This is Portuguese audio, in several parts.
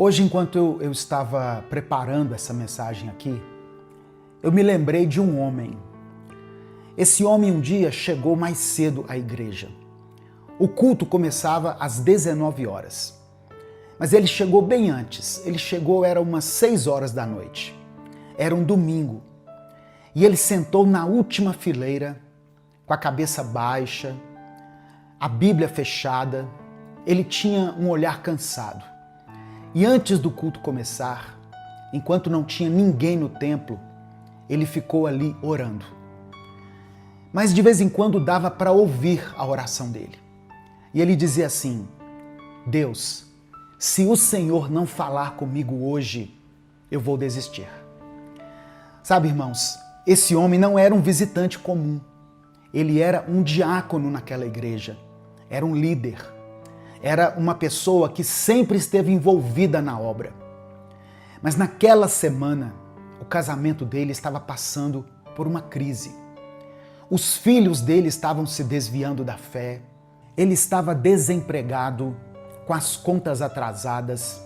Hoje, enquanto eu estava preparando essa mensagem aqui, eu me lembrei de um homem. Esse homem um dia chegou mais cedo à igreja. O culto começava às 19 horas. Mas ele chegou bem antes. Ele chegou, era umas 6 horas da noite. Era um domingo. E ele sentou na última fileira, com a cabeça baixa, a Bíblia fechada. Ele tinha um olhar cansado. E antes do culto começar, enquanto não tinha ninguém no templo, ele ficou ali orando. Mas de vez em quando dava para ouvir a oração dele. E ele dizia assim: Deus, se o Senhor não falar comigo hoje, eu vou desistir. Sabe, irmãos, esse homem não era um visitante comum. Ele era um diácono naquela igreja. Era um líder. Era uma pessoa que sempre esteve envolvida na obra. Mas naquela semana, o casamento dele estava passando por uma crise. Os filhos dele estavam se desviando da fé. Ele estava desempregado, com as contas atrasadas.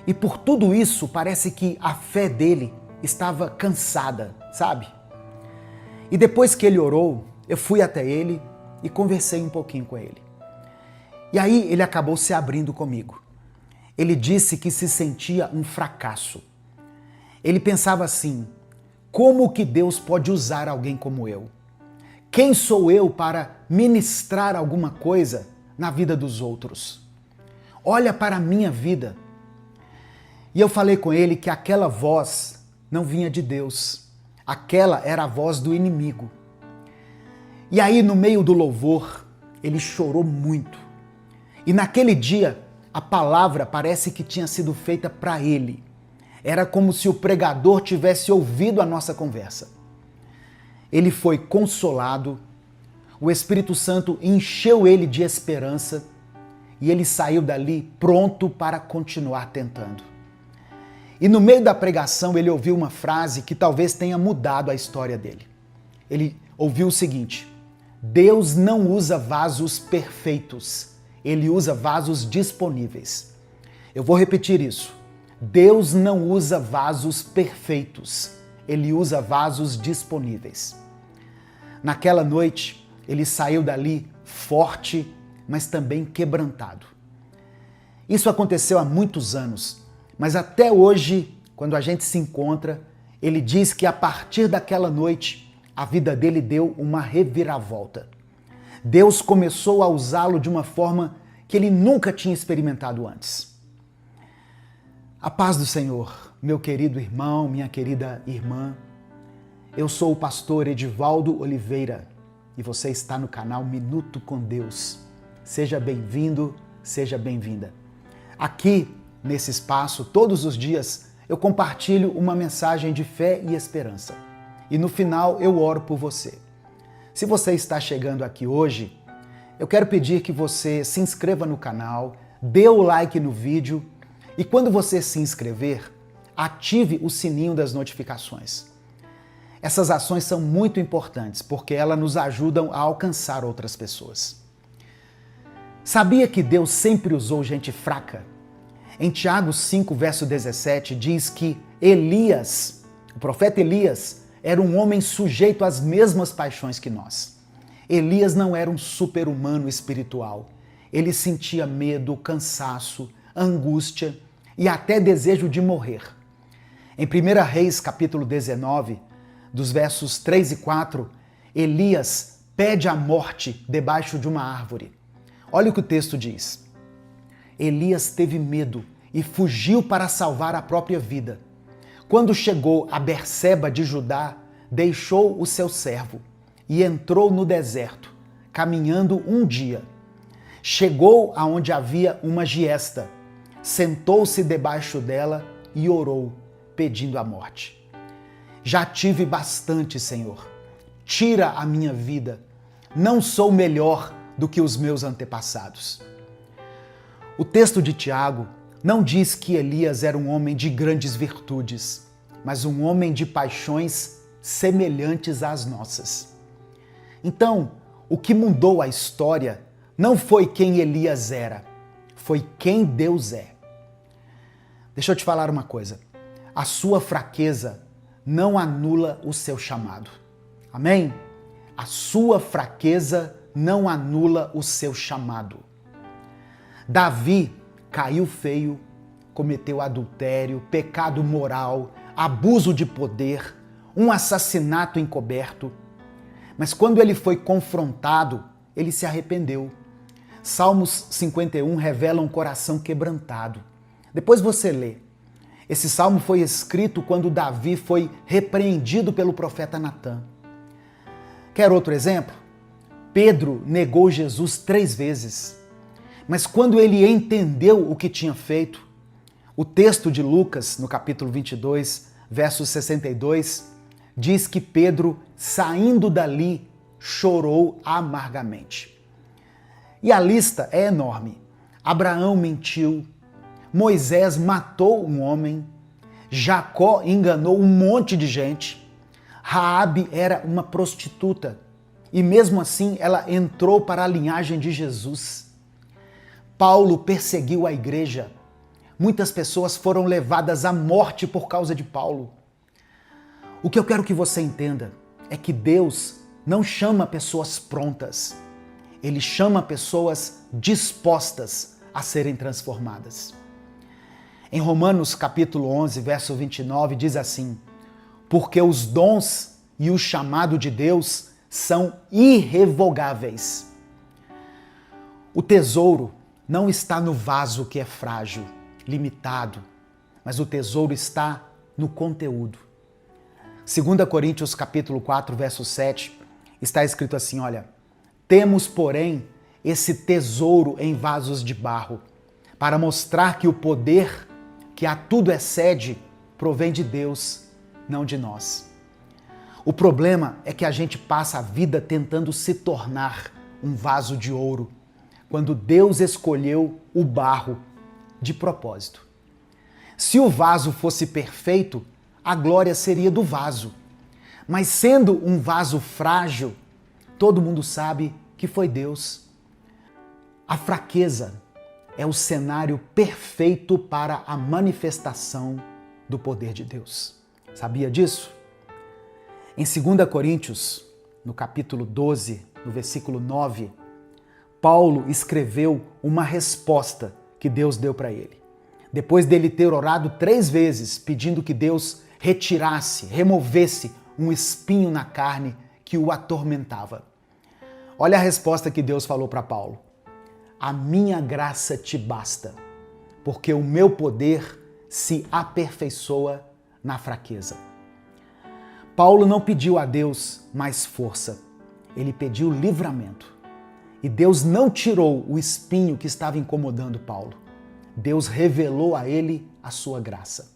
E por tudo isso, parece que a fé dele estava cansada, sabe? E depois que ele orou, eu fui até ele e conversei um pouquinho com ele. E aí ele acabou se abrindo comigo. Ele disse que se sentia um fracasso. Ele pensava assim: como que Deus pode usar alguém como eu? Quem sou eu para ministrar alguma coisa na vida dos outros? Olha para a minha vida. E eu falei com ele que aquela voz não vinha de Deus. Aquela era a voz do inimigo. E aí, no meio do louvor, ele chorou muito. E naquele dia, a palavra parece que tinha sido feita para ele. Era como se o pregador tivesse ouvido a nossa conversa. Ele foi consolado, o Espírito Santo encheu ele de esperança e ele saiu dali pronto para continuar tentando. E no meio da pregação, ele ouviu uma frase que talvez tenha mudado a história dele. Ele ouviu o seguinte: Deus não usa vasos perfeitos. Ele usa vasos disponíveis. Eu vou repetir isso. Deus não usa vasos perfeitos. Ele usa vasos disponíveis. Naquela noite, ele saiu dali forte, mas também quebrantado. Isso aconteceu há muitos anos, mas até hoje, quando a gente se encontra, ele diz que a partir daquela noite, a vida dele deu uma reviravolta. Deus começou a usá-lo de uma forma que ele nunca tinha experimentado antes. A paz do Senhor, meu querido irmão, minha querida irmã. Eu sou o pastor Edivaldo Oliveira e você está no canal Minuto com Deus. Seja bem-vindo, seja bem-vinda. Aqui, nesse espaço, todos os dias, eu compartilho uma mensagem de fé e esperança. E no final, eu oro por você. Se você está chegando aqui hoje, eu quero pedir que você se inscreva no canal, dê o like no vídeo e quando você se inscrever, ative o sininho das notificações. Essas ações são muito importantes porque elas nos ajudam a alcançar outras pessoas. Sabia que Deus sempre usou gente fraca? Em Tiago 5, verso 17, diz que Elias, o profeta Elias, era um homem sujeito às mesmas paixões que nós. Elias não era um super-humano espiritual. Ele sentia medo, cansaço, angústia e até desejo de morrer. Em 1 Reis, capítulo 19, dos versos 3 e 4, Elias pede a morte debaixo de uma árvore. Olha o que o texto diz. Elias teve medo e fugiu para salvar a própria vida. Quando chegou a Berseba de Judá, deixou o seu servo e entrou no deserto, caminhando um dia. Chegou aonde havia uma giesta, sentou-se debaixo dela e orou, pedindo a morte. Já tive bastante, Senhor. Tira a minha vida. Não sou melhor do que os meus antepassados. O texto de Tiago não diz que Elias era um homem de grandes virtudes, mas um homem de paixões semelhantes às nossas. Então, o que mudou a história não foi quem Elias era, foi quem Deus é. Deixa eu te falar uma coisa. A sua fraqueza não anula o seu chamado. Amém? A sua fraqueza não anula o seu chamado. Davi caiu feio, cometeu adultério, pecado moral, abuso de poder, um assassinato encoberto. Mas quando ele foi confrontado, ele se arrependeu. Salmos 51 revela um coração quebrantado. Depois você lê. Esse salmo foi escrito quando Davi foi repreendido pelo profeta Natã. Quer outro exemplo? Pedro negou Jesus 3 vezes. Mas quando ele entendeu o que tinha feito, o texto de Lucas, no capítulo 22, verso 62, diz que Pedro, saindo dali, chorou amargamente. E a lista é enorme. Abraão mentiu, Moisés matou um homem, Jacó enganou um monte de gente, Raabe era uma prostituta e mesmo assim ela entrou para a linhagem de Jesus. Paulo perseguiu a igreja. Muitas pessoas foram levadas à morte por causa de Paulo. O que eu quero que você entenda é que Deus não chama pessoas prontas. Ele chama pessoas dispostas a serem transformadas. Em Romanos capítulo 11, verso 29, diz assim: porque os dons e o chamado de Deus são irrevogáveis. O tesouro não está no vaso que é frágil, limitado, mas o tesouro está no conteúdo. 2 Coríntios capítulo 4, verso 7, está escrito assim, olha: temos, porém, esse tesouro em vasos de barro, para mostrar que o poder que a tudo excede provém de Deus, não de nós. O problema é que a gente passa a vida tentando se tornar um vaso de ouro, quando Deus escolheu o barro de propósito. Se o vaso fosse perfeito, a glória seria do vaso. Mas sendo um vaso frágil, todo mundo sabe que foi Deus. A fraqueza é o cenário perfeito para a manifestação do poder de Deus. Sabia disso? Em 2 Coríntios, no capítulo 12, no versículo 9, Paulo escreveu uma resposta que Deus deu para ele. Depois dele ter orado 3 vezes, pedindo que Deus retirasse, removesse um espinho na carne que o atormentava. Olha a resposta que Deus falou para Paulo. A minha graça te basta, porque o meu poder se aperfeiçoa na fraqueza. Paulo não pediu a Deus mais força, ele pediu livramento. E Deus não tirou o espinho que estava incomodando Paulo. Deus revelou a ele a sua graça.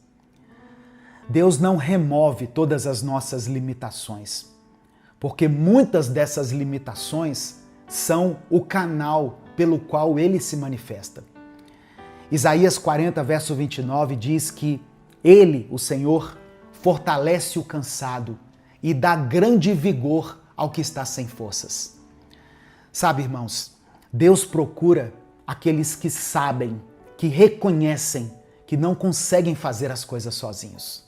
Deus não remove todas as nossas limitações, porque muitas dessas limitações são o canal pelo qual ele se manifesta. Isaías 40, verso 29 diz que ele, o Senhor, fortalece o cansado e dá grande vigor ao que está sem forças. Sabe, irmãos, Deus procura aqueles que sabem, que reconhecem que não conseguem fazer as coisas sozinhos.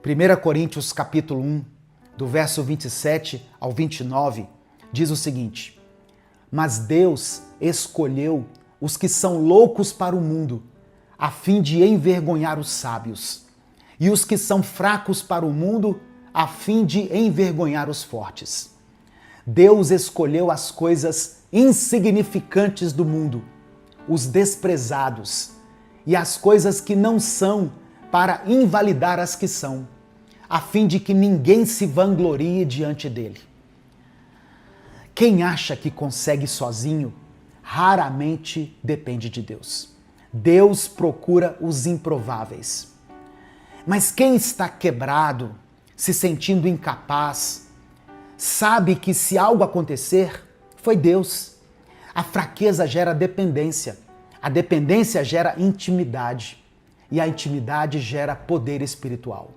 1 Coríntios capítulo 1, do verso 27 ao 29, diz o seguinte: mas Deus escolheu os que são loucos para o mundo, a fim de envergonhar os sábios, e os que são fracos para o mundo, a fim de envergonhar os fortes. Deus escolheu as coisas insignificantes do mundo, os desprezados, e as coisas que não são, para invalidar as que são, a fim de que ninguém se vanglorie diante dele. Quem acha que consegue sozinho, raramente depende de Deus. Deus procura os improváveis. Mas quem está quebrado, se sentindo incapaz, sabe que se algo acontecer, foi Deus. A fraqueza gera dependência. A dependência gera intimidade. E a intimidade gera poder espiritual.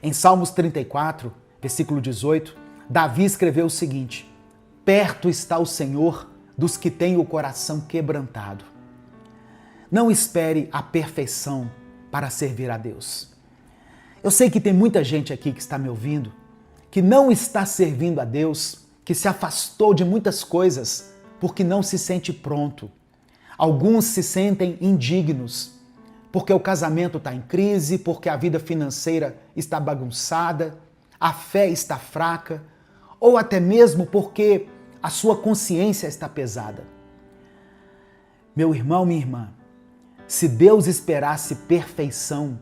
Em Salmos 34, versículo 18, Davi escreveu o seguinte: perto está o Senhor dos que têm o coração quebrantado. Não espere a perfeição para servir a Deus. Eu sei que tem muita gente aqui que está me ouvindo, que não está servindo a Deus, que se afastou de muitas coisas porque não se sente pronto. Alguns se sentem indignos, porque o casamento está em crise, porque a vida financeira está bagunçada, a fé está fraca, ou até mesmo porque a sua consciência está pesada. Meu irmão, minha irmã, se Deus esperasse perfeição,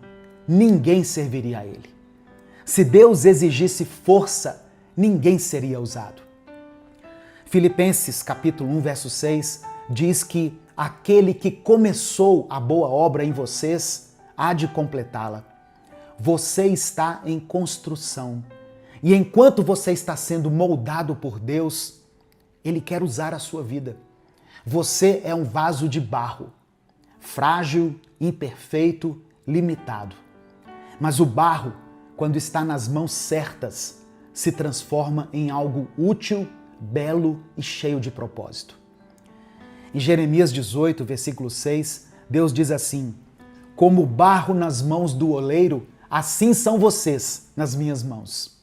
ninguém serviria a Ele. Se Deus exigisse força, ninguém seria usado. Filipenses capítulo 1, verso 6, diz que aquele que começou a boa obra em vocês há de completá-la. Você está em construção. E enquanto você está sendo moldado por Deus, Ele quer usar a sua vida. Você é um vaso de barro, frágil, imperfeito, limitado. Mas o barro, quando está nas mãos certas, se transforma em algo útil, belo e cheio de propósito. Em Jeremias 18, versículo 6, Deus diz assim: como barro nas mãos do oleiro, assim são vocês nas minhas mãos.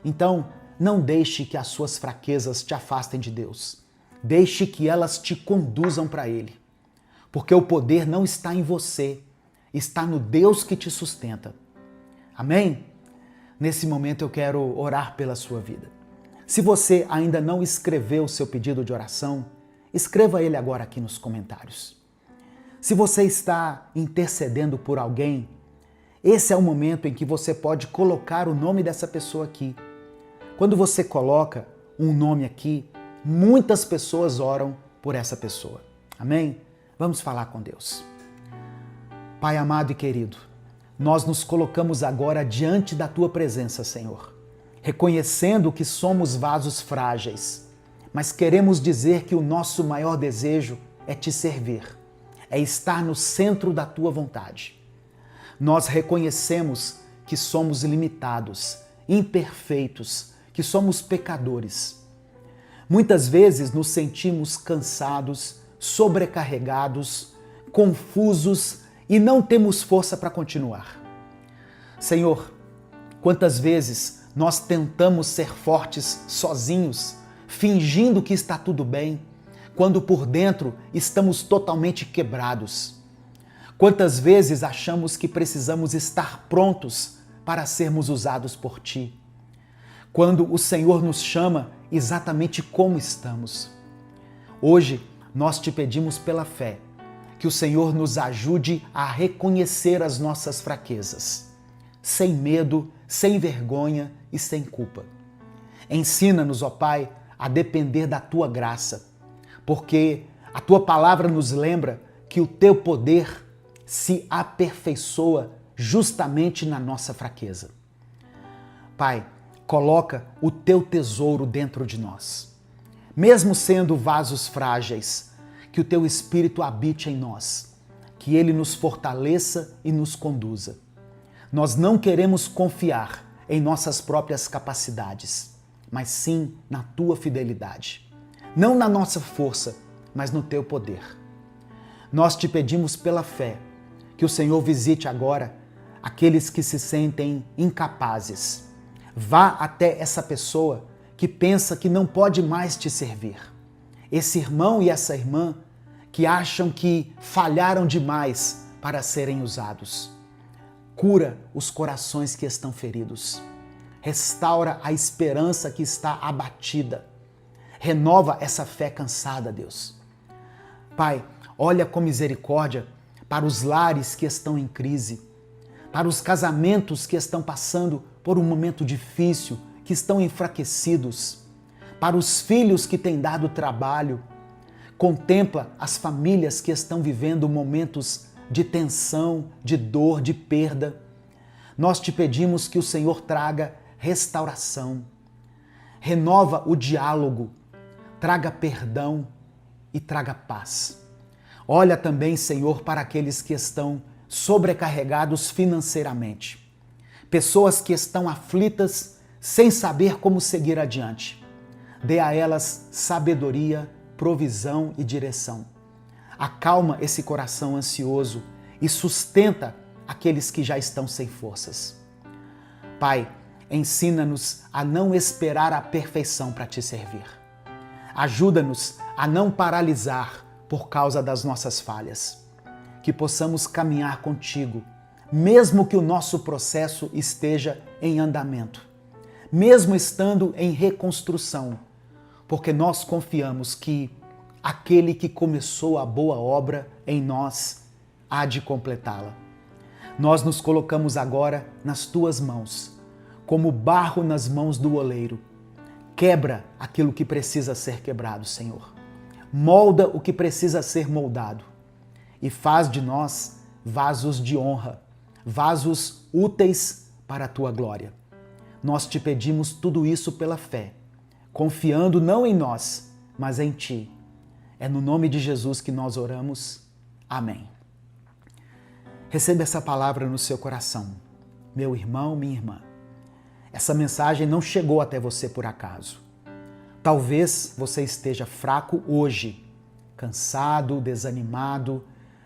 Então, não deixe que as suas fraquezas te afastem de Deus. Deixe que elas te conduzam para Ele. Porque o poder não está em você, está no Deus que te sustenta. Amém? Nesse momento eu quero orar pela sua vida. Se você ainda não escreveu o seu pedido de oração, escreva ele agora aqui nos comentários. Se você está intercedendo por alguém, esse é o momento em que você pode colocar o nome dessa pessoa aqui. Quando você coloca um nome aqui, muitas pessoas oram por essa pessoa. Amém? Vamos falar com Deus. Pai amado e querido, nós nos colocamos agora diante da Tua presença, Senhor, reconhecendo que somos vasos frágeis, mas queremos dizer que o nosso maior desejo é Te servir, é estar no centro da Tua vontade. Nós reconhecemos que somos limitados, imperfeitos, que somos pecadores. Muitas vezes nos sentimos cansados, sobrecarregados, confusos e não temos força para continuar. Senhor, quantas vezes nós tentamos ser fortes sozinhos, fingindo que está tudo bem, quando por dentro estamos totalmente quebrados. Quantas vezes achamos que precisamos estar prontos para sermos usados por Ti, quando o Senhor nos chama exatamente como estamos. Hoje nós Te pedimos pela fé que o Senhor nos ajude a reconhecer as nossas fraquezas, sem medo, sem vergonha e sem culpa. Ensina-nos, ó Pai, a depender da Tua graça, porque a Tua palavra nos lembra que o Teu poder se aperfeiçoa justamente na nossa fraqueza. Pai, coloca o Teu tesouro dentro de nós. Mesmo sendo vasos frágeis, que o Teu Espírito habite em nós, que Ele nos fortaleça e nos conduza. Nós não queremos confiar em nossas próprias capacidades, mas sim na Tua fidelidade. Não na nossa força, mas no Teu poder. Nós Te pedimos pela fé que o Senhor visite agora aqueles que se sentem incapazes. Vá até essa pessoa que pensa que não pode mais Te servir. Esse irmão e essa irmã que acham que falharam demais para serem usados. Cura os corações que estão feridos. Restaura a esperança que está abatida. Renova essa fé cansada, Deus. Pai, olha com misericórdia para os lares que estão em crise, para os casamentos que estão passando por um momento difícil, que estão enfraquecidos, para os filhos que têm dado trabalho. Contempla as famílias que estão vivendo momentos de tensão, de dor, de perda. Nós Te pedimos que o Senhor traga restauração, renova o diálogo, traga perdão e traga paz. Olha também, Senhor, para aqueles que estão sobrecarregados financeiramente. Pessoas que estão aflitas sem saber como seguir adiante. Dê a elas sabedoria, provisão e direção. acalma esse coração ansioso e sustenta aqueles que já estão sem forças. Pai, ensina-nos a não esperar a perfeição para te servir. Ajuda-nos a não paralisar por causa das nossas falhas. Que possamos caminhar contigo, mesmo que o nosso processo esteja em andamento, mesmo estando em reconstrução, porque nós confiamos que aquele que começou a boa obra em nós há de completá-la. Nós nos colocamos agora nas tuas mãos, como barro nas mãos do oleiro. Quebra aquilo que precisa ser quebrado, Senhor. Molda o que precisa ser moldado e faz de nós vasos de honra, vasos úteis para a tua glória. Nós te pedimos tudo isso pela fé, confiando não em nós, mas em ti. É no nome de Jesus que nós oramos. Amém. Receba essa palavra no seu coração, meu irmão, minha irmã. Essa mensagem não chegou até você por acaso. Talvez você esteja fraco hoje, cansado, desanimado,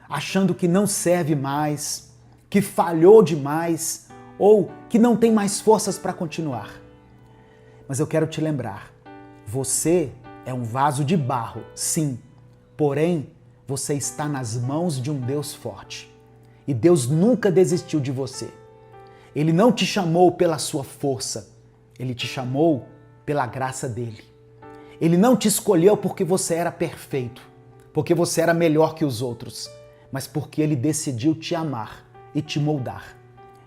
achando que não serve mais, que falhou demais ou que não tem mais forças para continuar. Mas eu quero te lembrar, você é um vaso de barro, sim, porém você está nas mãos de um Deus forte. E Deus nunca desistiu de você. Ele não te chamou pela sua força, Ele te chamou pela graça dele. Ele não te escolheu porque você era perfeito, porque você era melhor que os outros, mas porque Ele decidiu te amar e te moldar.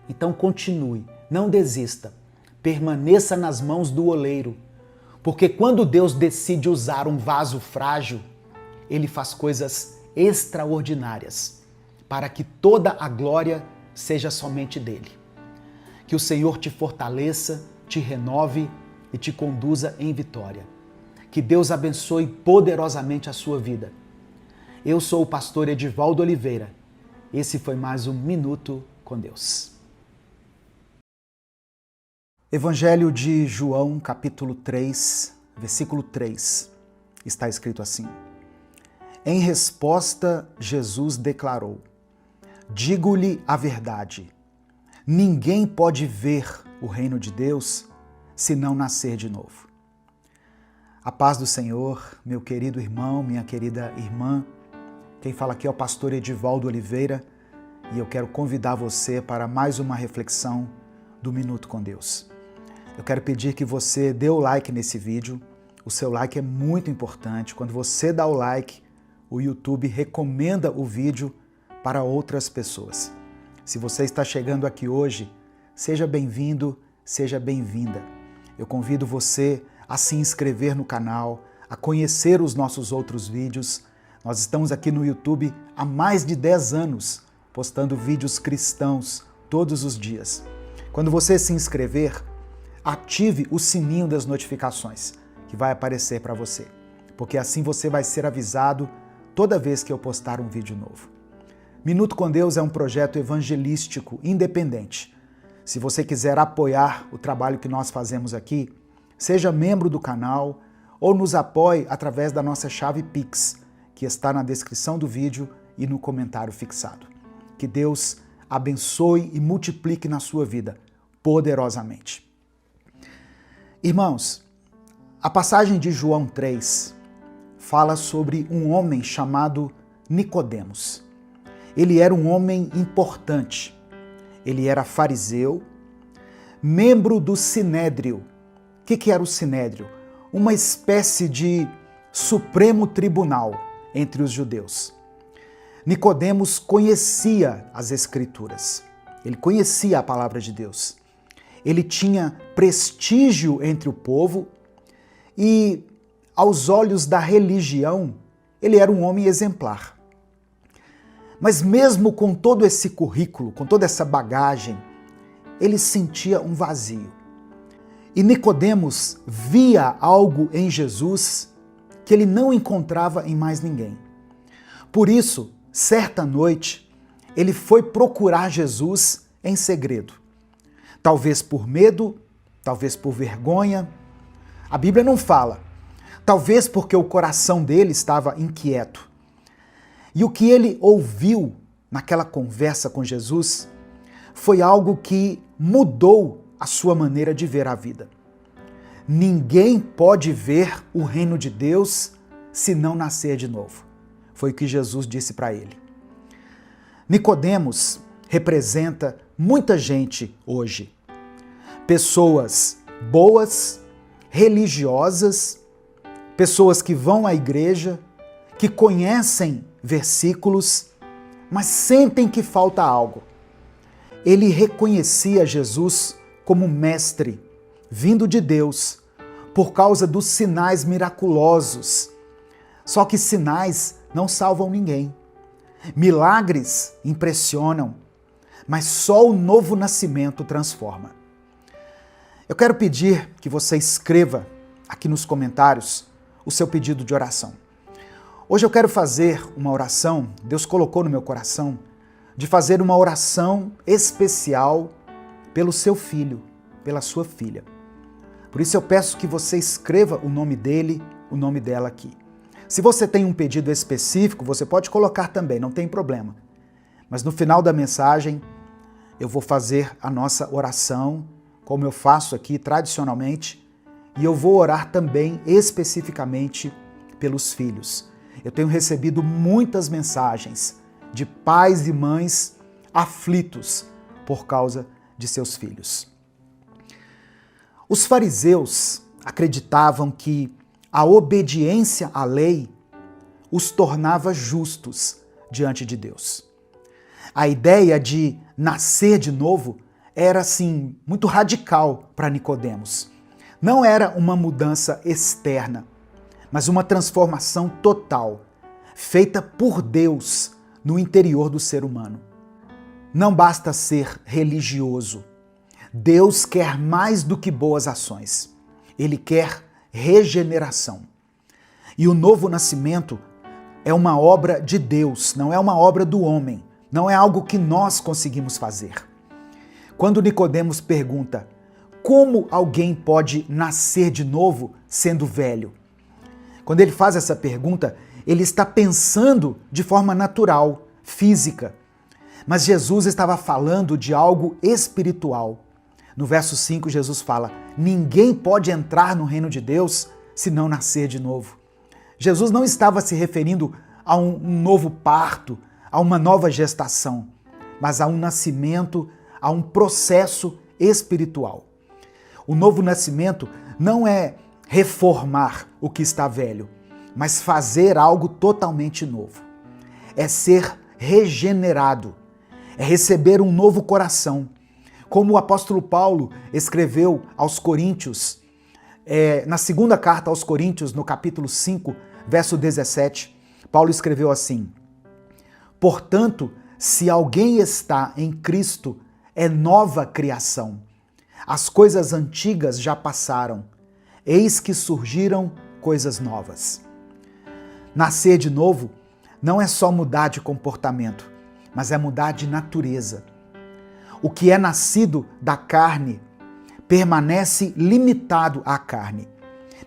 Então continue, não desista, permaneça nas mãos do oleiro, porque quando Deus decide usar um vaso frágil, Ele faz coisas extraordinárias, para que toda a glória seja somente dele. Que o Senhor te fortaleça, te renove e te conduza em vitória. Que Deus abençoe poderosamente a sua vida. Eu sou o pastor Edivaldo Oliveira. Esse foi mais um Minuto com Deus. Evangelho de João, capítulo 3, versículo 3. Está escrito assim: Em resposta, Jesus declarou: Digo-lhe a verdade. Ninguém pode ver o reino de Deus se não nascer de novo. A paz do Senhor, meu querido irmão, minha querida irmã. Quem fala aqui é o pastor Edivaldo Oliveira e eu quero convidar você para mais uma reflexão do Minuto com Deus. Eu quero pedir que você dê o like nesse vídeo. O seu like é muito importante. Quando você dá o like, o YouTube recomenda o vídeo para outras pessoas. Se você está chegando aqui hoje, seja bem-vindo, seja bem-vinda. Eu convido você a se inscrever no canal, a conhecer os nossos outros vídeos. Nós estamos aqui no YouTube há mais de 10 anos, postando vídeos cristãos todos os dias. Quando você se inscrever, ative o sininho das notificações, que vai aparecer para você, porque assim você vai ser avisado toda vez que eu postar um vídeo novo. Minuto com Deus é um projeto evangelístico independente. Se você quiser apoiar o trabalho que nós fazemos aqui, seja membro do canal ou nos apoie através da nossa chave Pix, que está na descrição do vídeo e no comentário fixado. Que Deus abençoe e multiplique na sua vida poderosamente. Irmãos, a passagem de João 3 fala sobre um homem chamado Nicodemos. Ele era um homem importante. Ele era fariseu, membro do Sinédrio. O que era o Sinédrio? Uma espécie de supremo tribunal entre os judeus. Nicodemos conhecia as Escrituras. Ele conhecia a palavra de Deus. Ele tinha prestígio entre o povo e, aos olhos da religião, ele era um homem exemplar. Mas mesmo com todo esse currículo, com toda essa bagagem, ele sentia um vazio. E Nicodemos via algo em Jesus que ele não encontrava em mais ninguém. Por isso, certa noite, ele foi procurar Jesus em segredo. Talvez por medo, talvez por vergonha. A Bíblia não fala. Talvez porque o coração dele estava inquieto. E o que ele ouviu naquela conversa com Jesus foi algo que mudou a sua maneira de ver a vida. Ninguém pode ver o reino de Deus se não nascer de novo. Foi o que Jesus disse para ele. Nicodemos representa muita gente hoje. Pessoas boas, religiosas, pessoas que vão à igreja, que conhecem versículos, mas sentem que falta algo. Ele reconhecia Jesus como mestre, vindo de Deus, por causa dos sinais miraculosos. Só que sinais não salvam ninguém. Milagres impressionam, mas só o novo nascimento transforma. Eu quero pedir que você escreva aqui nos comentários o seu pedido de oração. Hoje eu quero fazer uma oração, Deus colocou no meu coração, de fazer uma oração especial pelo seu filho, pela sua filha. Por isso eu peço que você escreva o nome dele, o nome dela aqui. Se você tem um pedido específico, você pode colocar também, não tem problema. Mas no final da mensagem, eu vou fazer a nossa oração, como eu faço aqui tradicionalmente, e eu vou orar também especificamente pelos filhos. Eu tenho recebido muitas mensagens de pais e mães aflitos por causa de seus filhos. Os fariseus acreditavam que a obediência à lei os tornava justos diante de Deus. A ideia de nascer de novo era, assim, muito radical para Nicodemos. Não era uma mudança externa, mas uma transformação total, feita por Deus no interior do ser humano. Não basta ser religioso. Deus quer mais do que boas ações. Ele quer regeneração. E o novo nascimento é uma obra de Deus, não é uma obra do homem, não é algo que nós conseguimos fazer. Quando Nicodemos pergunta: como alguém pode nascer de novo sendo velho? Quando ele faz essa pergunta, ele está pensando de forma natural, física. Mas Jesus estava falando de algo espiritual. No verso 5, Jesus fala: ninguém pode entrar no reino de Deus se não nascer de novo. Jesus não estava se referindo a um novo parto, a uma nova gestação, mas a um nascimento, a um processo espiritual. O novo nascimento não é reformar o que está velho, mas fazer algo totalmente novo. É ser regenerado, é receber um novo coração. Como o apóstolo Paulo escreveu aos Coríntios, na segunda carta aos Coríntios, no capítulo 5, verso 17, Paulo escreveu assim: portanto, se alguém está em Cristo, é nova criação. As coisas antigas já passaram, eis que surgiram coisas novas. Nascer de novo não é só mudar de comportamento, mas é mudar de natureza. O que é nascido da carne permanece limitado à carne,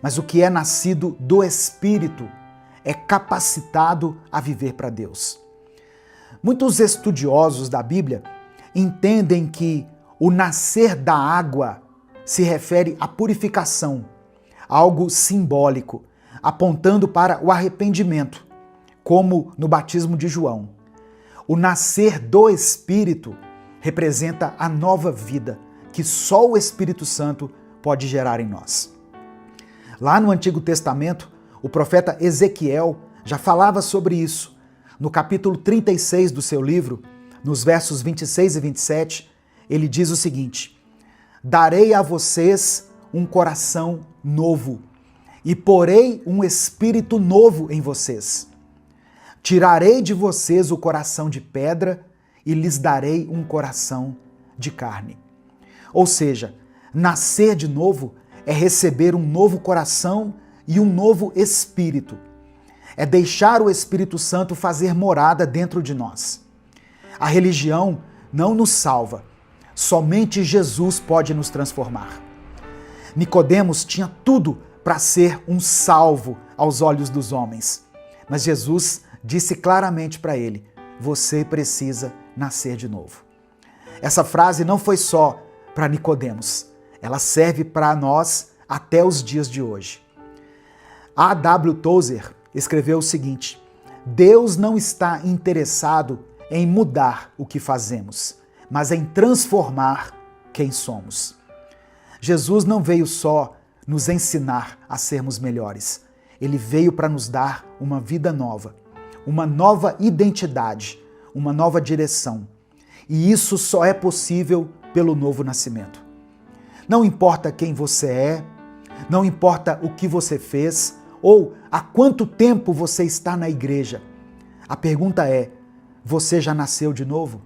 mas o que é nascido do Espírito é capacitado a viver para Deus. Muitos estudiosos da Bíblia entendem que o nascer da água se refere à purificação, algo simbólico, apontando para o arrependimento, como no batismo de João. O nascer do Espírito representa a nova vida que só o Espírito Santo pode gerar em nós. Lá no Antigo Testamento, o profeta Ezequiel já falava sobre isso. No capítulo 36 do seu livro, nos versos 26 e 27, ele diz o seguinte: darei a vocês um coração novo e porei um espírito novo em vocês. Tirarei de vocês o coração de pedra e lhes darei um coração de carne. Ou seja, nascer de novo é receber um novo coração e um novo espírito. É deixar o Espírito Santo fazer morada dentro de nós. A religião não nos salva. Somente Jesus pode nos transformar. Nicodemos tinha tudo para ser um salvo aos olhos dos homens. Mas Jesus disse claramente para ele: você precisa nascer de novo. Essa frase não foi só para Nicodemos, ela serve para nós até os dias de hoje. A. W. Tozer escreveu o seguinte: Deus não está interessado em mudar o que fazemos, mas em transformar quem somos. Jesus não veio só nos ensinar a sermos melhores. Ele veio para nos dar uma vida nova, uma nova identidade, uma nova direção. E isso só é possível pelo novo nascimento. Não importa quem você é, não importa o que você fez ou há quanto tempo você está na igreja. A pergunta é: você já nasceu de novo?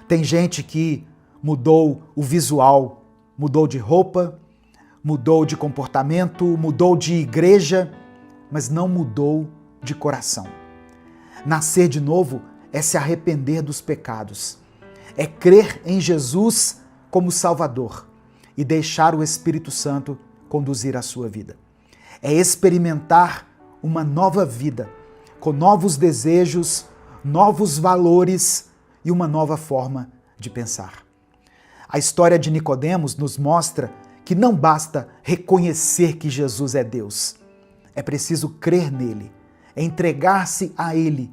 Tem gente que mudou o visual, mudou de roupa, mudou de comportamento, mudou de igreja, mas não mudou de coração. Nascer de novo é se arrepender dos pecados, é crer em Jesus como Salvador e deixar o Espírito Santo conduzir a sua vida. É experimentar uma nova vida, com novos desejos, novos valores e uma nova forma de pensar. A história de Nicodemos nos mostra que não basta reconhecer que Jesus é Deus. É preciso crer nele, entregar-se a ele,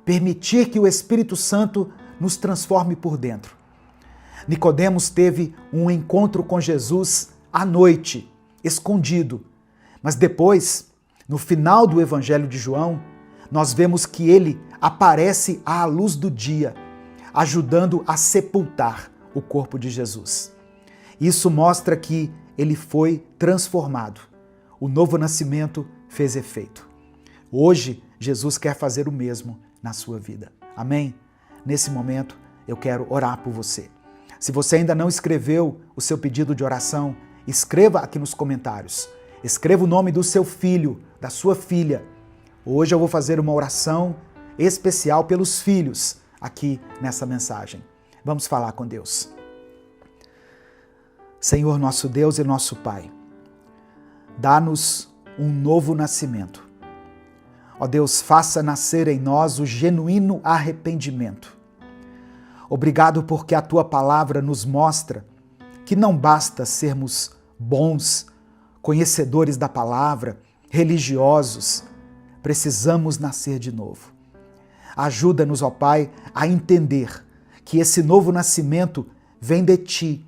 permitir que o Espírito Santo nos transforme por dentro. Nicodemos teve um encontro com Jesus à noite, escondido, mas depois, no final do Evangelho de João, nós vemos que ele aparece à luz do dia, ajudando a sepultar o corpo de Jesus. Isso mostra que ele foi transformado. O novo nascimento fez efeito. Hoje, Jesus quer fazer o mesmo na sua vida. Amém? Nesse momento, eu quero orar por você. Se você ainda não escreveu o seu pedido de oração, escreva aqui nos comentários. Escreva o nome do seu filho, da sua filha. Hoje eu vou fazer uma oração especial pelos filhos aqui nessa mensagem. Vamos falar com Deus. Senhor, nosso Deus e nosso Pai, dá-nos um novo nascimento. Ó Deus, faça nascer em nós o genuíno arrependimento. Obrigado porque a Tua palavra nos mostra que não basta sermos bons, conhecedores da palavra, religiosos, precisamos nascer de novo. Ajuda-nos, ó Pai, a entender que esse novo nascimento vem de Ti,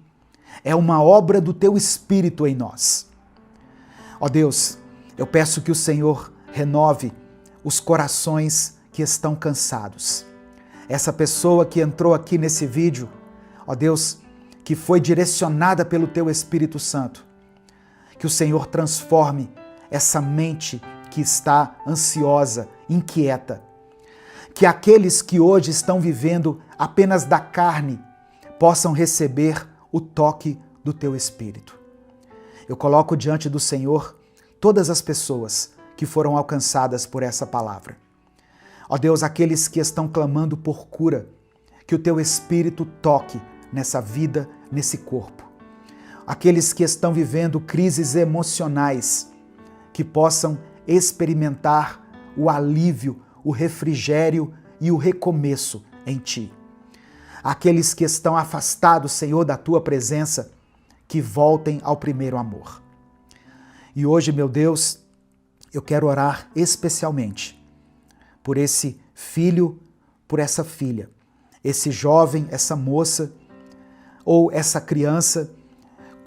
é uma obra do Teu Espírito em nós. Ó Deus, eu peço que o Senhor renove os corações que estão cansados. Essa pessoa que entrou aqui nesse vídeo, ó Deus, que foi direcionada pelo Teu Espírito Santo, que o Senhor transforme essa mente que está ansiosa, inquieta. Que aqueles que hoje estão vivendo apenas da carne possam receber o toque do Teu Espírito. Eu coloco diante do Senhor todas as pessoas que foram alcançadas por essa palavra. Ó Deus, aqueles que estão clamando por cura, que o Teu Espírito toque nessa vida, nesse corpo. Aqueles que estão vivendo crises emocionais, que possam experimentar o alívio, o refrigério e o recomeço em Ti. Aqueles que estão afastados, Senhor, da Tua presença, que voltem ao primeiro amor. E hoje, meu Deus, eu quero orar especialmente por esse filho, por essa filha, esse jovem, essa moça ou essa criança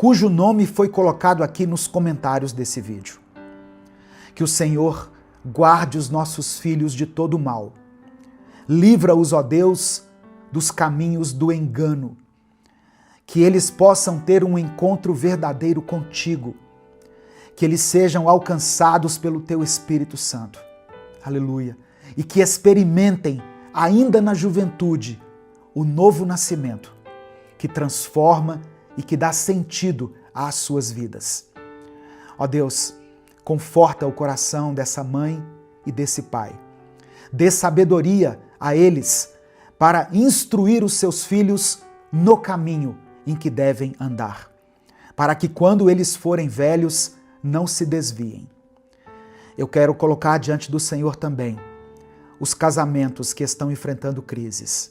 cujo nome foi colocado aqui nos comentários desse vídeo. Que o Senhor guarde os nossos filhos de todo mal. Livra-os, ó Deus, dos caminhos do engano. Que eles possam ter um encontro verdadeiro contigo. Que eles sejam alcançados pelo Teu Espírito Santo. Aleluia. E que experimentem, ainda na juventude, o novo nascimento, que transforma e que dá sentido às suas vidas. Ó Deus, conforta o coração dessa mãe e desse pai. Dê sabedoria a eles para instruir os seus filhos no caminho em que devem andar, para que quando eles forem velhos, não se desviem. Eu quero colocar diante do Senhor também os casamentos que estão enfrentando crises.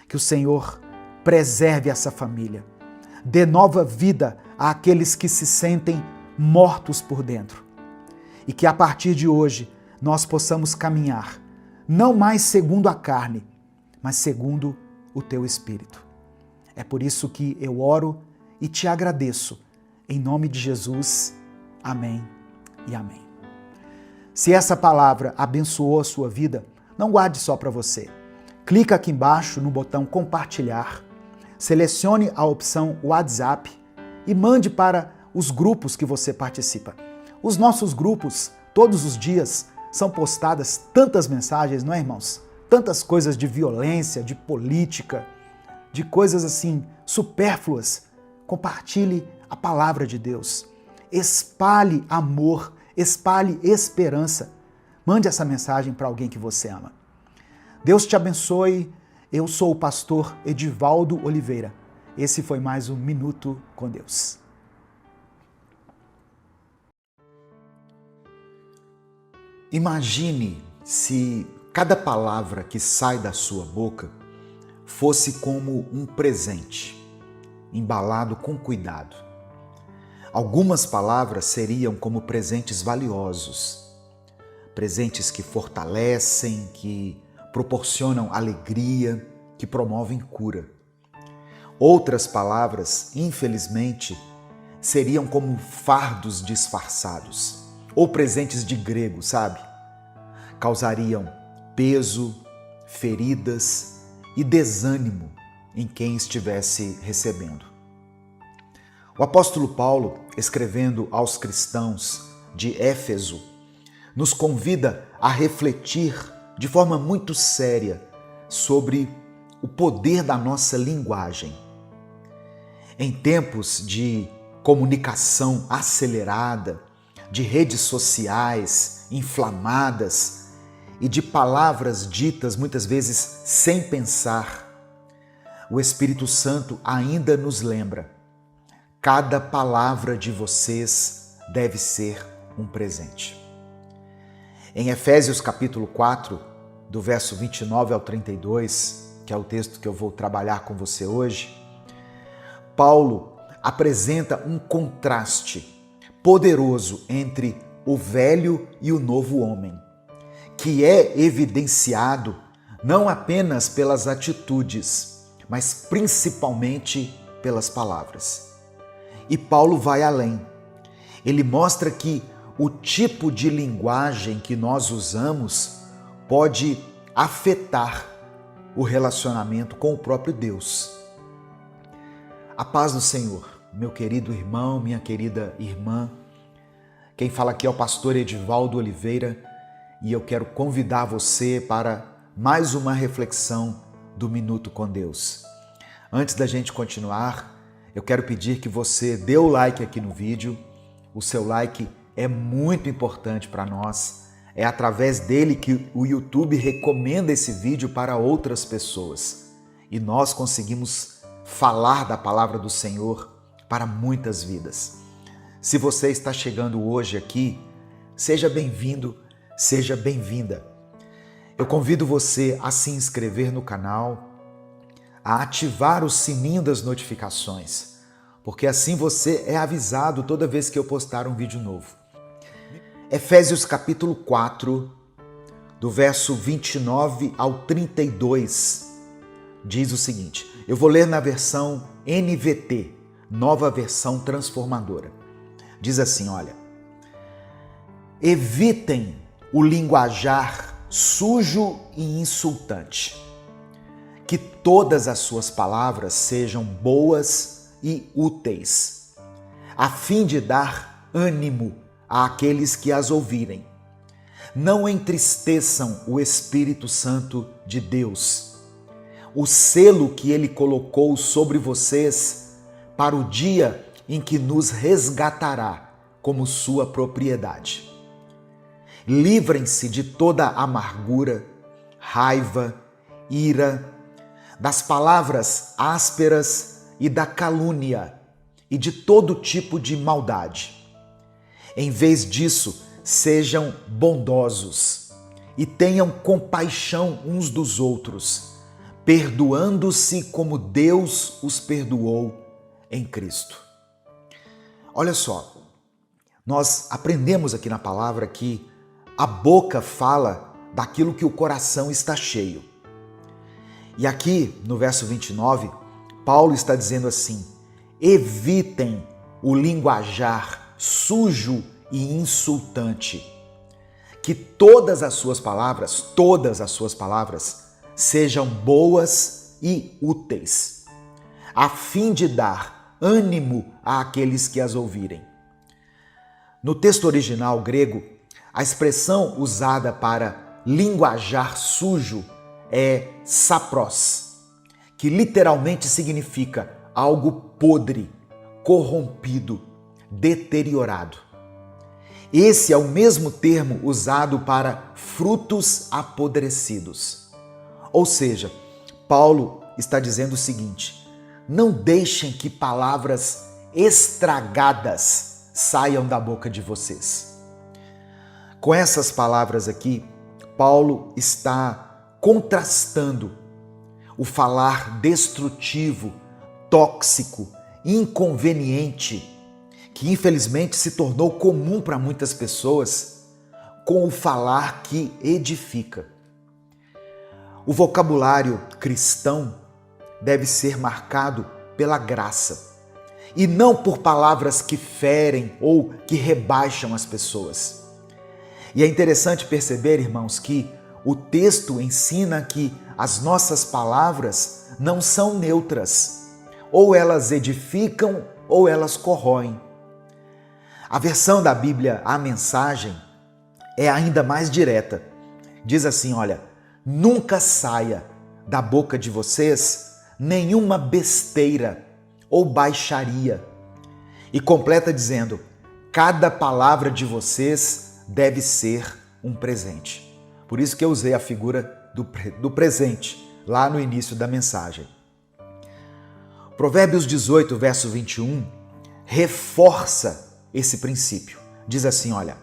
Que o Senhor preserve essa família, dê nova vida àqueles que se sentem mortos por dentro. E que a partir de hoje nós possamos caminhar, não mais segundo a carne, mas segundo o teu Espírito. É por isso que eu oro e te agradeço. Em nome de Jesus, amém e amém. Se essa palavra abençoou a sua vida, não guarde só para você. Clica aqui embaixo no botão compartilhar, selecione a opção WhatsApp e mande para os grupos que você participa. Os nossos grupos, todos os dias, são postadas tantas mensagens, não é, irmãos? Tantas coisas de violência, de política, de coisas assim supérfluas. Compartilhe a palavra de Deus. Espalhe amor, espalhe esperança. Mande essa mensagem para alguém que você ama. Deus te abençoe. Eu sou o pastor Edivaldo Oliveira. Esse foi mais um Minuto com Deus. Imagine se cada palavra que sai da sua boca fosse como um presente, embalado com cuidado. Algumas palavras seriam como presentes valiosos, presentes que fortalecem, que proporcionam alegria, que promovem cura. Outras palavras, infelizmente, seriam como fardos disfarçados, ou presentes de grego, sabe? Causariam peso, feridas e desânimo em quem estivesse recebendo. O apóstolo Paulo, escrevendo aos cristãos de Éfeso, nos convida a refletir de forma muito séria sobre o poder da nossa linguagem. Em tempos de comunicação acelerada, de redes sociais inflamadas e de palavras ditas muitas vezes sem pensar, o Espírito Santo ainda nos lembra: cada palavra de vocês deve ser um presente. Em Efésios capítulo 4, do verso 29 ao 32, que é o texto que eu vou trabalhar com você hoje, Paulo apresenta um contraste poderoso entre o velho e o novo homem, que é evidenciado não apenas pelas atitudes, mas principalmente pelas palavras. E Paulo vai além. Ele mostra que o tipo de linguagem que nós usamos pode afetar o relacionamento com o próprio Deus. A paz do Senhor, meu querido irmão, minha querida irmã. Quem fala aqui é o pastor Edivaldo Oliveira e eu quero convidar você para mais uma reflexão do Minuto com Deus. Antes da gente continuar, eu quero pedir que você dê o like aqui no vídeo. O seu like é muito importante para nós. É através dele que o YouTube recomenda esse vídeo para outras pessoas. E nós conseguimos falar da palavra do Senhor para muitas vidas. Se você está chegando hoje aqui, seja bem-vindo, seja bem-vinda. Eu convido você a se inscrever no canal, a ativar o sininho das notificações, porque assim você é avisado toda vez que eu postar um vídeo novo. Efésios capítulo 4, do verso 29 ao 32, diz o seguinte, eu vou ler na versão NVT, Nova Versão Transformadora. Diz assim, olha, evitem o linguajar sujo e insultante, que todas as suas palavras sejam boas e úteis, a fim de dar ânimo àqueles que as ouvirem. Não entristeçam o Espírito Santo de Deus, o selo que ele colocou sobre vocês para o dia em que nos resgatará como sua propriedade. Livrem-se de toda amargura, raiva, ira, das palavras ásperas e da calúnia e de todo tipo de maldade. Em vez disso, sejam bondosos e tenham compaixão uns dos outros, perdoando-se como Deus os perdoou em Cristo. Olha só, nós aprendemos aqui na palavra que a boca fala daquilo que o coração está cheio. E aqui no verso 29, Paulo está dizendo assim: evitem o linguajar sujo e insultante. Que todas as suas palavras, sejam boas e úteis, a fim de dar ânimo àqueles que as ouvirem. No texto original grego, a expressão usada para linguajar sujo é sapros, que literalmente significa algo podre, corrompido, deteriorado. Esse é o mesmo termo usado para frutos apodrecidos. Ou seja, Paulo está dizendo o seguinte: não deixem que palavras estragadas saiam da boca de vocês. Com essas palavras aqui, Paulo está contrastando o falar destrutivo, tóxico, inconveniente, que infelizmente se tornou comum para muitas pessoas, com o falar que edifica. O vocabulário cristão deve ser marcado pela graça e não por palavras que ferem ou que rebaixam as pessoas. E é interessante perceber, irmãos, que o texto ensina que as nossas palavras não são neutras, ou elas edificam ou elas corroem. A versão da Bíblia, a Mensagem, é ainda mais direta. Diz assim, olha: nunca saia da boca de vocês nenhuma besteira ou baixaria. E completa dizendo: cada palavra de vocês deve ser um presente. Por isso que eu usei a figura do presente lá no início da mensagem. Provérbios 18, verso 21, reforça esse princípio. Diz assim, olha: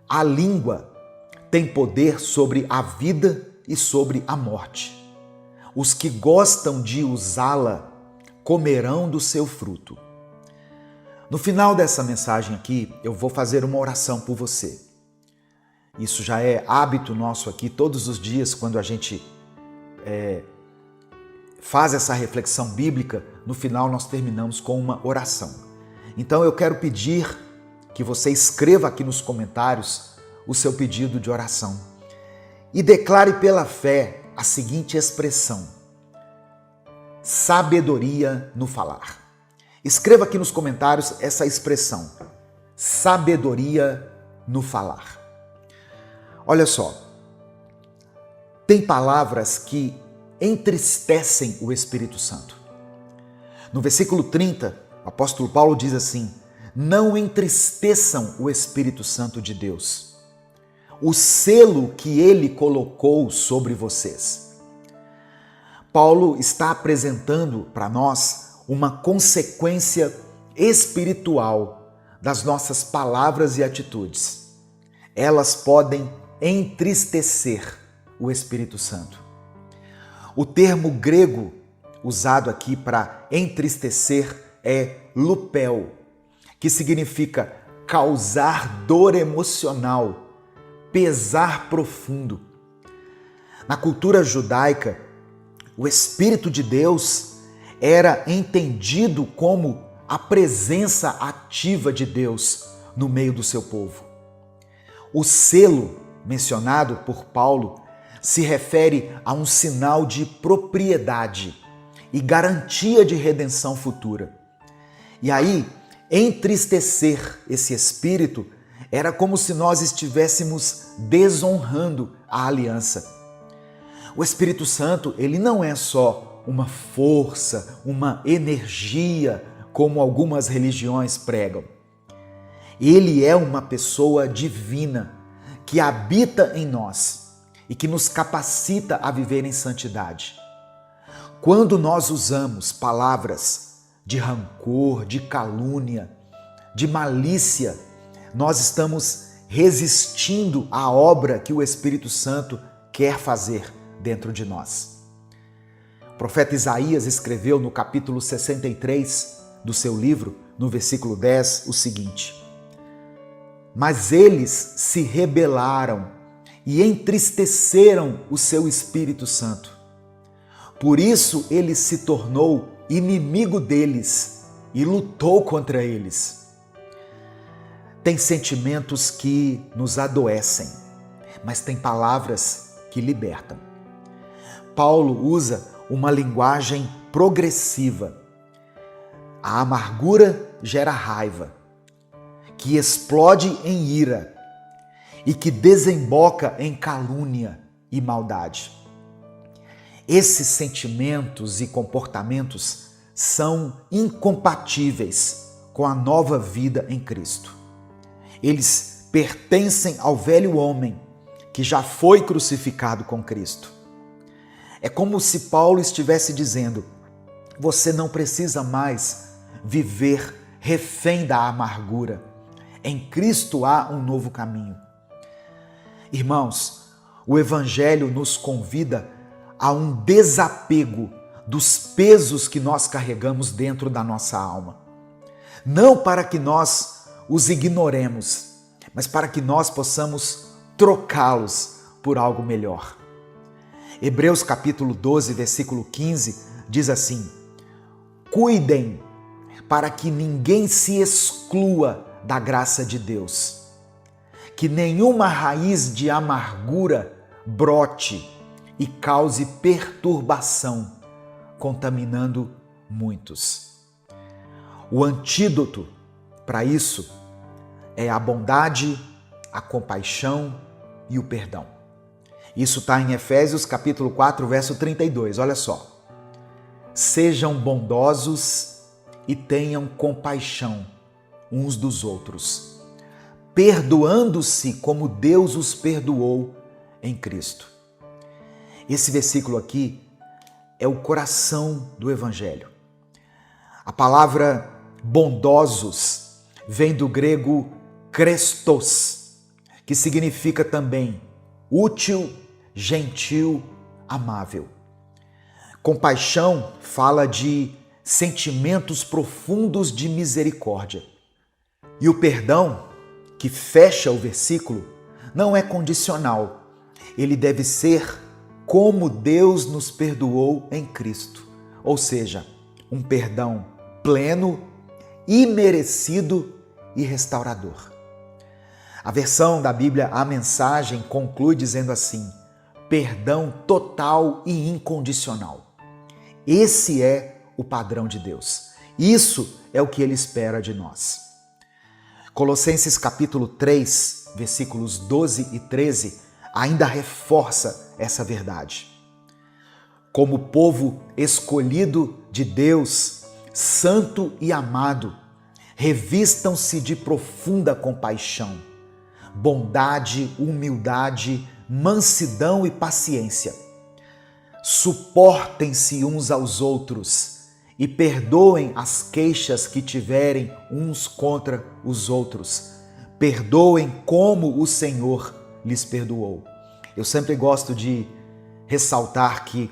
a língua tem poder sobre a vida e sobre a morte. Os que gostam de usá-la comerão do seu fruto. No final dessa mensagem aqui, eu vou fazer uma oração por você. Isso já é hábito nosso aqui, todos os dias, quando a gente faz essa reflexão bíblica, no final nós terminamos com uma oração. Então eu quero pedir que você escreva aqui nos comentários o seu pedido de oração e declare pela fé a seguinte expressão: sabedoria no falar. Escreva aqui nos comentários essa expressão: sabedoria no falar. Olha só, tem palavras que entristecem o Espírito Santo. No versículo 30, o apóstolo Paulo diz assim: não entristeçam o Espírito Santo de Deus, o selo que ele colocou sobre vocês. Paulo está apresentando para nós uma consequência espiritual das nossas palavras e atitudes. Elas podem entristecer o Espírito Santo. O termo grego usado aqui para entristecer é lupel, que significa causar dor emocional, pesar profundo. Na cultura judaica, o Espírito de Deus era entendido como a presença ativa de Deus no meio do seu povo. O selo mencionado por Paulo se refere a um sinal de propriedade e garantia de redenção futura. E aí, entristecer esse espírito era como se nós estivéssemos desonrando a aliança. O Espírito Santo, ele não é só uma força, uma energia, como algumas religiões pregam. Ele é uma pessoa divina que habita em nós e que nos capacita a viver em santidade. Quando nós usamos palavras de rancor, de calúnia, de malícia, nós estamos resistindo à obra que o Espírito Santo quer fazer dentro de nós. O profeta Isaías escreveu no capítulo 63 do seu livro, no versículo 10, o seguinte: mas eles se rebelaram e entristeceram o seu Espírito Santo. Por isso ele se tornou inimigo deles e lutou contra eles. Tem sentimentos que nos adoecem, mas tem palavras que libertam. Paulo usa uma linguagem progressiva. A amargura gera raiva, que explode em ira e que desemboca em calúnia e maldade. Esses sentimentos e comportamentos são incompatíveis com a nova vida em Cristo. Eles pertencem ao velho homem que já foi crucificado com Cristo. É como se Paulo estivesse dizendo: você não precisa mais viver refém da amargura. Em Cristo há um novo caminho. Irmãos, o Evangelho nos convida a um desapego dos pesos que nós carregamos dentro da nossa alma. Não para que nós os ignoremos, mas para que nós possamos trocá-los por algo melhor. Hebreus capítulo 12, versículo 15, diz assim: cuidem para que ninguém se exclua da graça de Deus, que nenhuma raiz de amargura brote e cause perturbação, contaminando muitos. O antídoto para isso é a bondade, a compaixão e o perdão. Isso está em Efésios capítulo 4, verso 32, olha só. Sejam bondosos e tenham compaixão uns dos outros, perdoando-se como Deus os perdoou em Cristo. Esse versículo aqui é o coração do Evangelho. A palavra bondosos vem do grego krestos, que significa também útil, gentil, amável. Compaixão fala de sentimentos profundos de misericórdia. E o perdão, que fecha o versículo, não é condicional. Ele deve ser como Deus nos perdoou em Cristo. Ou seja, um perdão pleno, imerecido e restaurador. A versão da Bíblia, a Mensagem, conclui dizendo assim: perdão total e incondicional. Esse é o padrão de Deus. Isso é o que Ele espera de nós. Colossenses capítulo 3, versículos 12 e 13, ainda reforça essa verdade. Como povo escolhido de Deus, santo e amado, revistam-se de profunda compaixão, bondade, humildade, mansidão e paciência. Suportem-se uns aos outros e perdoem as queixas que tiverem uns contra os outros. Perdoem como o Senhor lhes perdoou. Eu sempre gosto de ressaltar que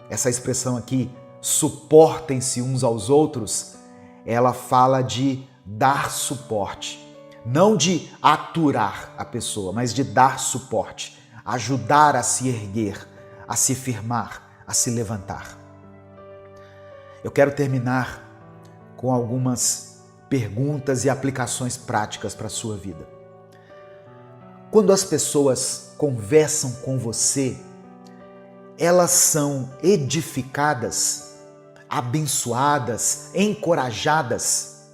essa expressão aqui, suportem-se uns aos outros, ela fala de dar suporte. Não de aturar a pessoa, mas de dar suporte, ajudar a se erguer, a se firmar, a se levantar. Eu quero terminar com algumas perguntas e aplicações práticas para a sua vida. Quando as pessoas conversam com você, elas são edificadas, abençoadas, encorajadas?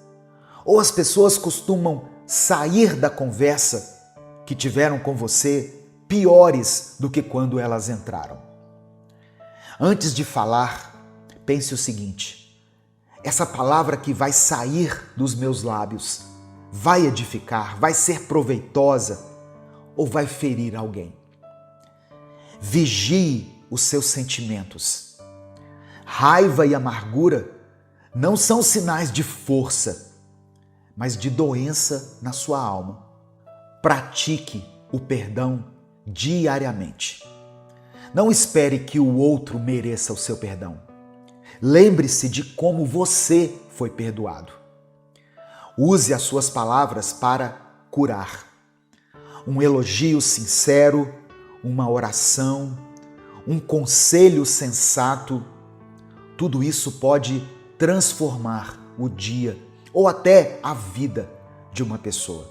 Ou as pessoas costumam sair da conversa que tiveram com você piores do que quando elas entraram? Antes de falar, pense o seguinte: essa palavra que vai sair dos meus lábios vai edificar, vai ser proveitosa ou vai ferir alguém? Vigie os seus sentimentos. Raiva e amargura não são sinais de força, mas de doença na sua alma. pratique o perdão diariamente. Não espere que o outro mereça o seu perdão. Lembre-se de como você foi perdoado. Use as suas palavras para curar. Um elogio sincero, uma oração, um conselho sensato, tudo isso pode transformar o dia ou até a vida de uma pessoa.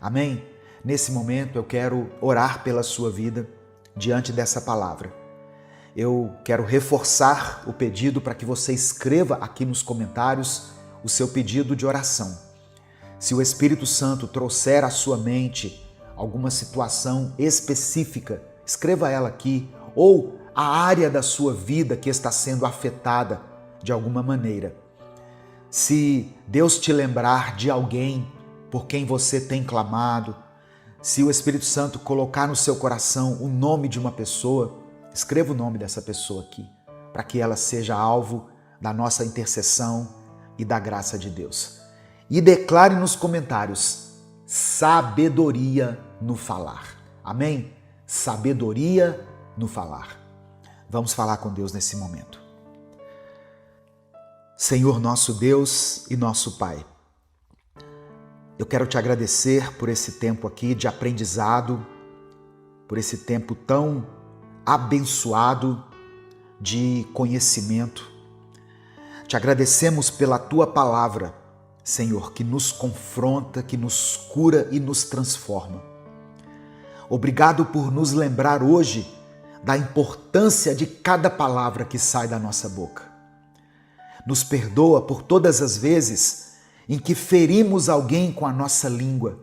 Amém? Nesse momento eu quero orar pela sua vida diante dessa palavra. Eu quero reforçar o pedido para que você escreva aqui nos comentários o seu pedido de oração. Se o Espírito Santo trouxer à sua mente alguma situação específica, escreva ela aqui, ou a área da sua vida que está sendo afetada de alguma maneira. Se Deus te lembrar de alguém por quem você tem clamado, se o Espírito Santo colocar no seu coração o nome de uma pessoa, escreva o nome dessa pessoa aqui, para que ela seja alvo da nossa intercessão e da graça de Deus. E declare nos comentários: sabedoria no falar. Amém? Sabedoria no falar. Vamos falar com Deus nesse momento. Senhor nosso Deus e nosso Pai, eu quero te agradecer por esse tempo aqui de aprendizado, por esse tempo tão abençoado de conhecimento. Te agradecemos pela tua palavra, Senhor, que nos confronta, que nos cura e nos transforma. Obrigado por nos lembrar hoje da importância de cada palavra que sai da nossa boca. Nos perdoa por todas as vezes em que ferimos alguém com a nossa língua.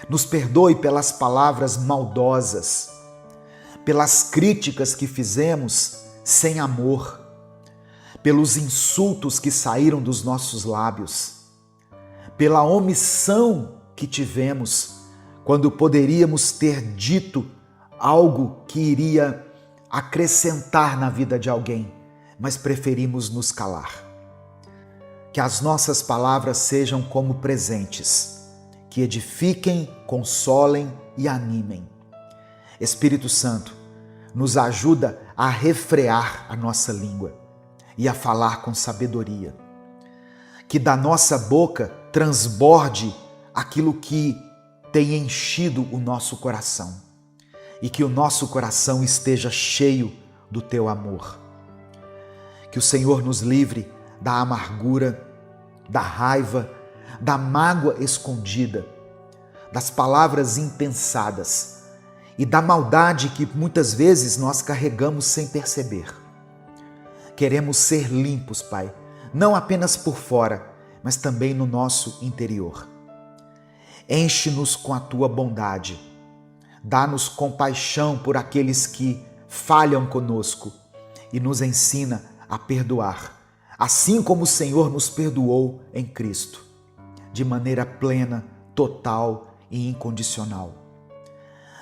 Nos perdoe pelas palavras maldosas, pelas críticas que fizemos sem amor, pelos insultos que saíram dos nossos lábios, pela omissão que tivemos quando poderíamos ter dito algo que iria acrescentar na vida de alguém, mas preferimos nos calar. Que as nossas palavras sejam como presentes, que edifiquem, consolem e animem. Espírito Santo, nos ajuda a refrear a nossa língua e a falar com sabedoria. Que da nossa boca transborde aquilo que tem enchido o nosso coração e que o nosso coração esteja cheio do teu amor. Que o Senhor nos livre da amargura, da raiva, da mágoa escondida, das palavras impensadas e da maldade que muitas vezes nós carregamos sem perceber. Queremos ser limpos, Pai, não apenas por fora, mas também no nosso interior. Enche-nos com a tua bondade, dá-nos compaixão por aqueles que falham conosco e nos ensina a perdoar, assim como o Senhor nos perdoou em Cristo, de maneira plena, total e incondicional.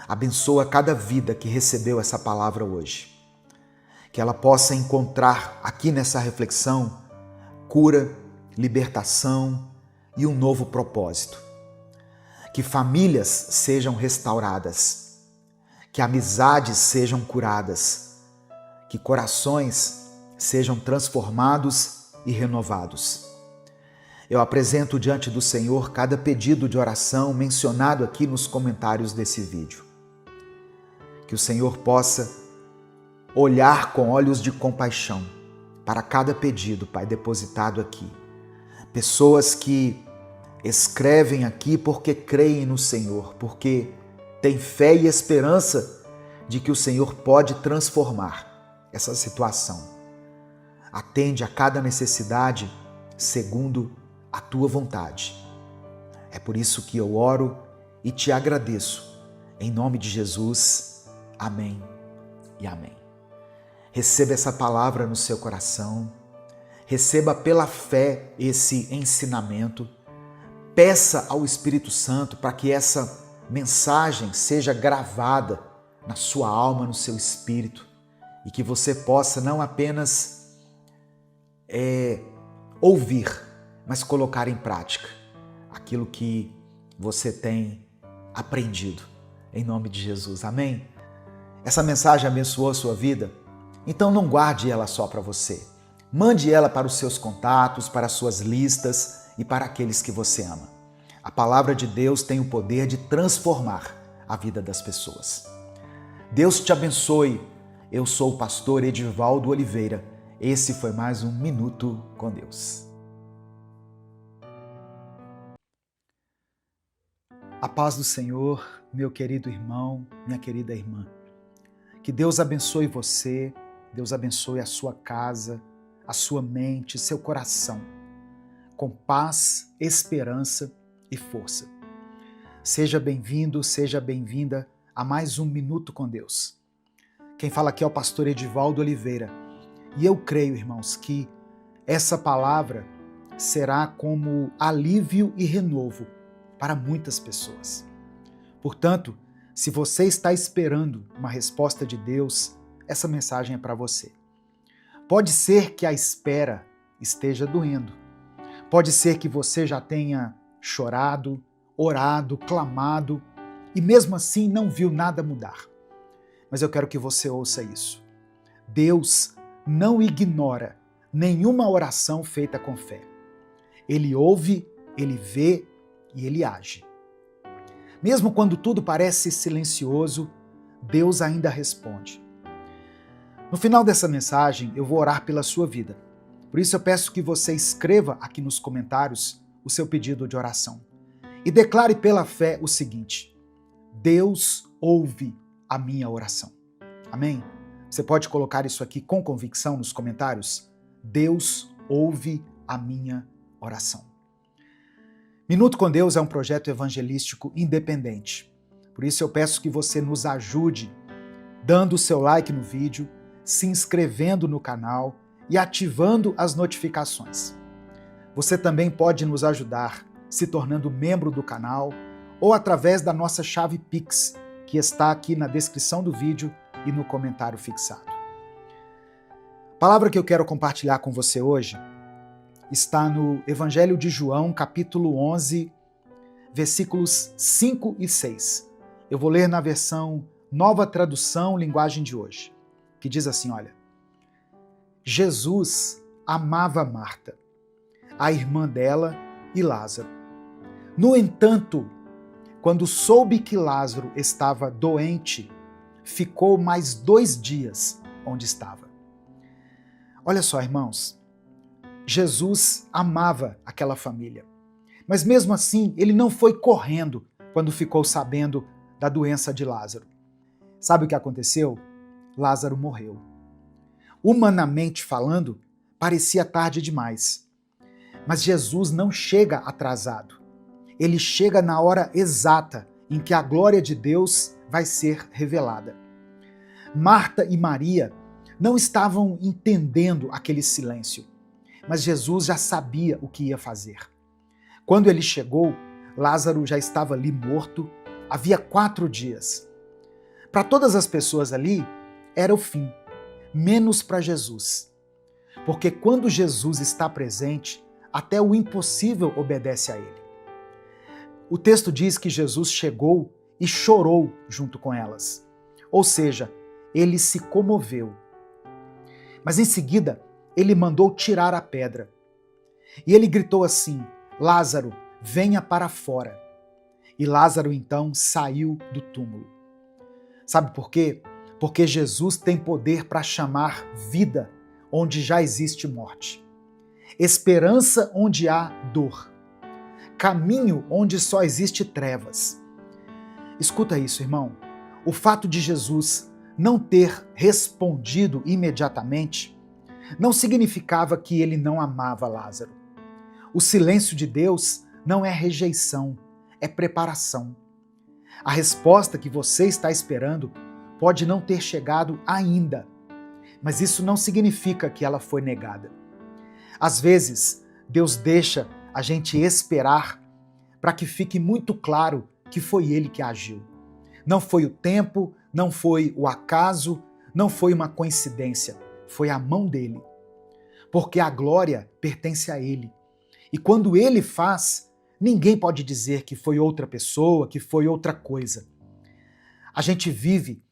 Abençoa cada vida que recebeu essa palavra hoje, que ela possa encontrar aqui nessa reflexão cura, libertação e um novo propósito. Que famílias sejam restauradas, que amizades sejam curadas, que corações sejam transformados e renovados. Eu apresento diante do Senhor cada pedido de oração mencionado aqui nos comentários desse vídeo. Que o Senhor possa olhar com olhos de compaixão para cada pedido, Pai, depositado aqui. Pessoas que escrevem aqui porque creem no Senhor, porque têm fé e esperança de que o Senhor pode transformar essa situação. Atende a cada necessidade segundo a tua vontade. É por isso que eu oro e te agradeço. Em nome de Jesus, amém e amém. Receba essa palavra no seu coração, receba pela fé esse ensinamento, peça ao Espírito Santo para que essa mensagem seja gravada na sua alma, no seu espírito, e que você possa não apenas ouvir, mas colocar em prática aquilo que você tem aprendido. Em nome de Jesus, amém? Essa mensagem abençoou a sua vida? Então não guarde ela só para você. Mande ela para os seus contatos, para as suas listas e para aqueles que você ama. A palavra de Deus tem o poder de transformar a vida das pessoas. Deus te abençoe. Eu sou o pastor Edivaldo Oliveira. Esse foi mais um Minuto com Deus. A paz do Senhor, meu querido irmão, minha querida irmã. Que Deus abençoe você, Deus abençoe a sua casa, a sua mente, seu coração, com paz, esperança e força. Seja bem-vindo, seja bem-vinda a mais um Minuto com Deus. Quem fala aqui é o pastor Edivaldo Oliveira. E eu creio, irmãos, que essa palavra será como alívio e renovo para muitas pessoas. Portanto, se você está esperando uma resposta de Deus, essa mensagem é para você. Pode ser que a espera esteja doendo. Pode ser que você já tenha chorado, orado, clamado e mesmo assim não viu nada mudar. Mas eu quero que você ouça isso. Deus não ignora nenhuma oração feita com fé. Ele ouve, ele vê e ele age. Mesmo quando tudo parece silencioso, Deus ainda responde. No final dessa mensagem, eu vou orar pela sua vida. Por isso eu peço que você escreva aqui nos comentários o seu pedido de oração. E declare pela fé o seguinte: Deus ouve a minha oração. Amém? Você pode colocar isso aqui com convicção nos comentários? Deus ouve a minha oração. Minuto com Deus é um projeto evangelístico independente. Por isso eu peço que você nos ajude dando o seu like no vídeo, se inscrevendo no canal e ativando as notificações. Você também pode nos ajudar se tornando membro do canal ou através da nossa chave Pix, que está aqui na descrição do vídeo e no comentário fixado. A palavra que eu quero compartilhar com você hoje está no Evangelho de João, capítulo 11, versículos 5 e 6. Eu vou ler na versão Nova Tradução, linguagem de hoje, que diz assim, olha: Jesus amava Marta, a irmã dela e Lázaro. No entanto, quando soube que Lázaro estava doente, ficou mais 2 dias onde estava. Olha só, irmãos, Jesus amava aquela família. Mas mesmo assim, ele não foi correndo quando ficou sabendo da doença de Lázaro. Sabe o que aconteceu? Lázaro morreu. Humanamente falando, parecia tarde demais. Mas Jesus não chega atrasado. Ele chega na hora exata em que a glória de Deus vai ser revelada. Marta e Maria não estavam entendendo aquele silêncio. Mas Jesus já sabia o que ia fazer. Quando ele chegou, Lázaro já estava ali morto, havia 4 dias. Para todas as pessoas ali, era o fim, menos para Jesus. Porque quando Jesus está presente, até o impossível obedece a ele. O texto diz que Jesus chegou e chorou junto com elas. Ou seja, ele se comoveu. Mas em seguida, ele mandou tirar a pedra. E ele gritou assim: Lázaro, venha para fora. E Lázaro então saiu do túmulo. Sabe por quê? Porque Jesus tem poder para chamar vida onde já existe morte. Esperança onde há dor. Caminho onde só existe trevas. Escuta isso, irmão. O fato de Jesus não ter respondido imediatamente não significava que ele não amava Lázaro. O silêncio de Deus não é rejeição, é preparação. A resposta que você está esperando pode não ter chegado ainda, mas isso não significa que ela foi negada. Às vezes, Deus deixa a gente esperar para que fique muito claro que foi Ele que agiu. Não foi o tempo, não foi o acaso, não foi uma coincidência. Foi a mão dele. Porque a glória pertence a ele. E quando ele faz, Ninguém pode dizer que foi outra pessoa, que foi outra coisa. A gente vive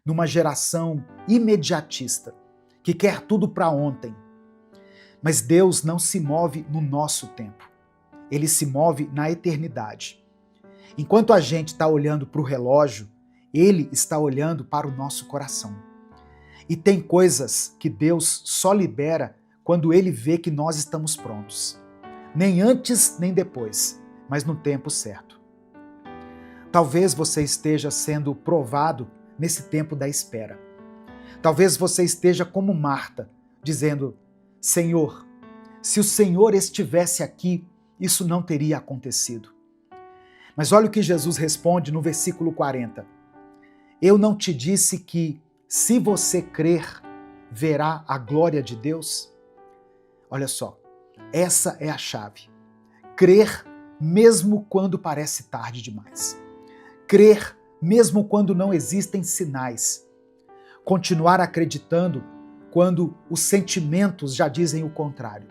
numa geração imediatista, que quer tudo para ontem. Mas Deus não se move no nosso tempo. Ele se move na eternidade. Enquanto a gente está olhando para o relógio, Ele está olhando para o nosso coração. E tem coisas que Deus só libera quando Ele vê que nós estamos prontos. Nem antes, nem depois, mas no tempo certo. Talvez você esteja sendo provado nesse tempo da espera. Talvez você esteja como Marta, dizendo: Senhor, se o Senhor estivesse aqui, isso não teria acontecido. Mas olha o que Jesus responde no versículo 40. Eu não te disse que, se você crer, verá a glória de Deus? Olha só, essa é a chave. Crer mesmo quando parece tarde demais. Crer mesmo quando não existem sinais. Continuar acreditando quando os sentimentos já dizem o contrário.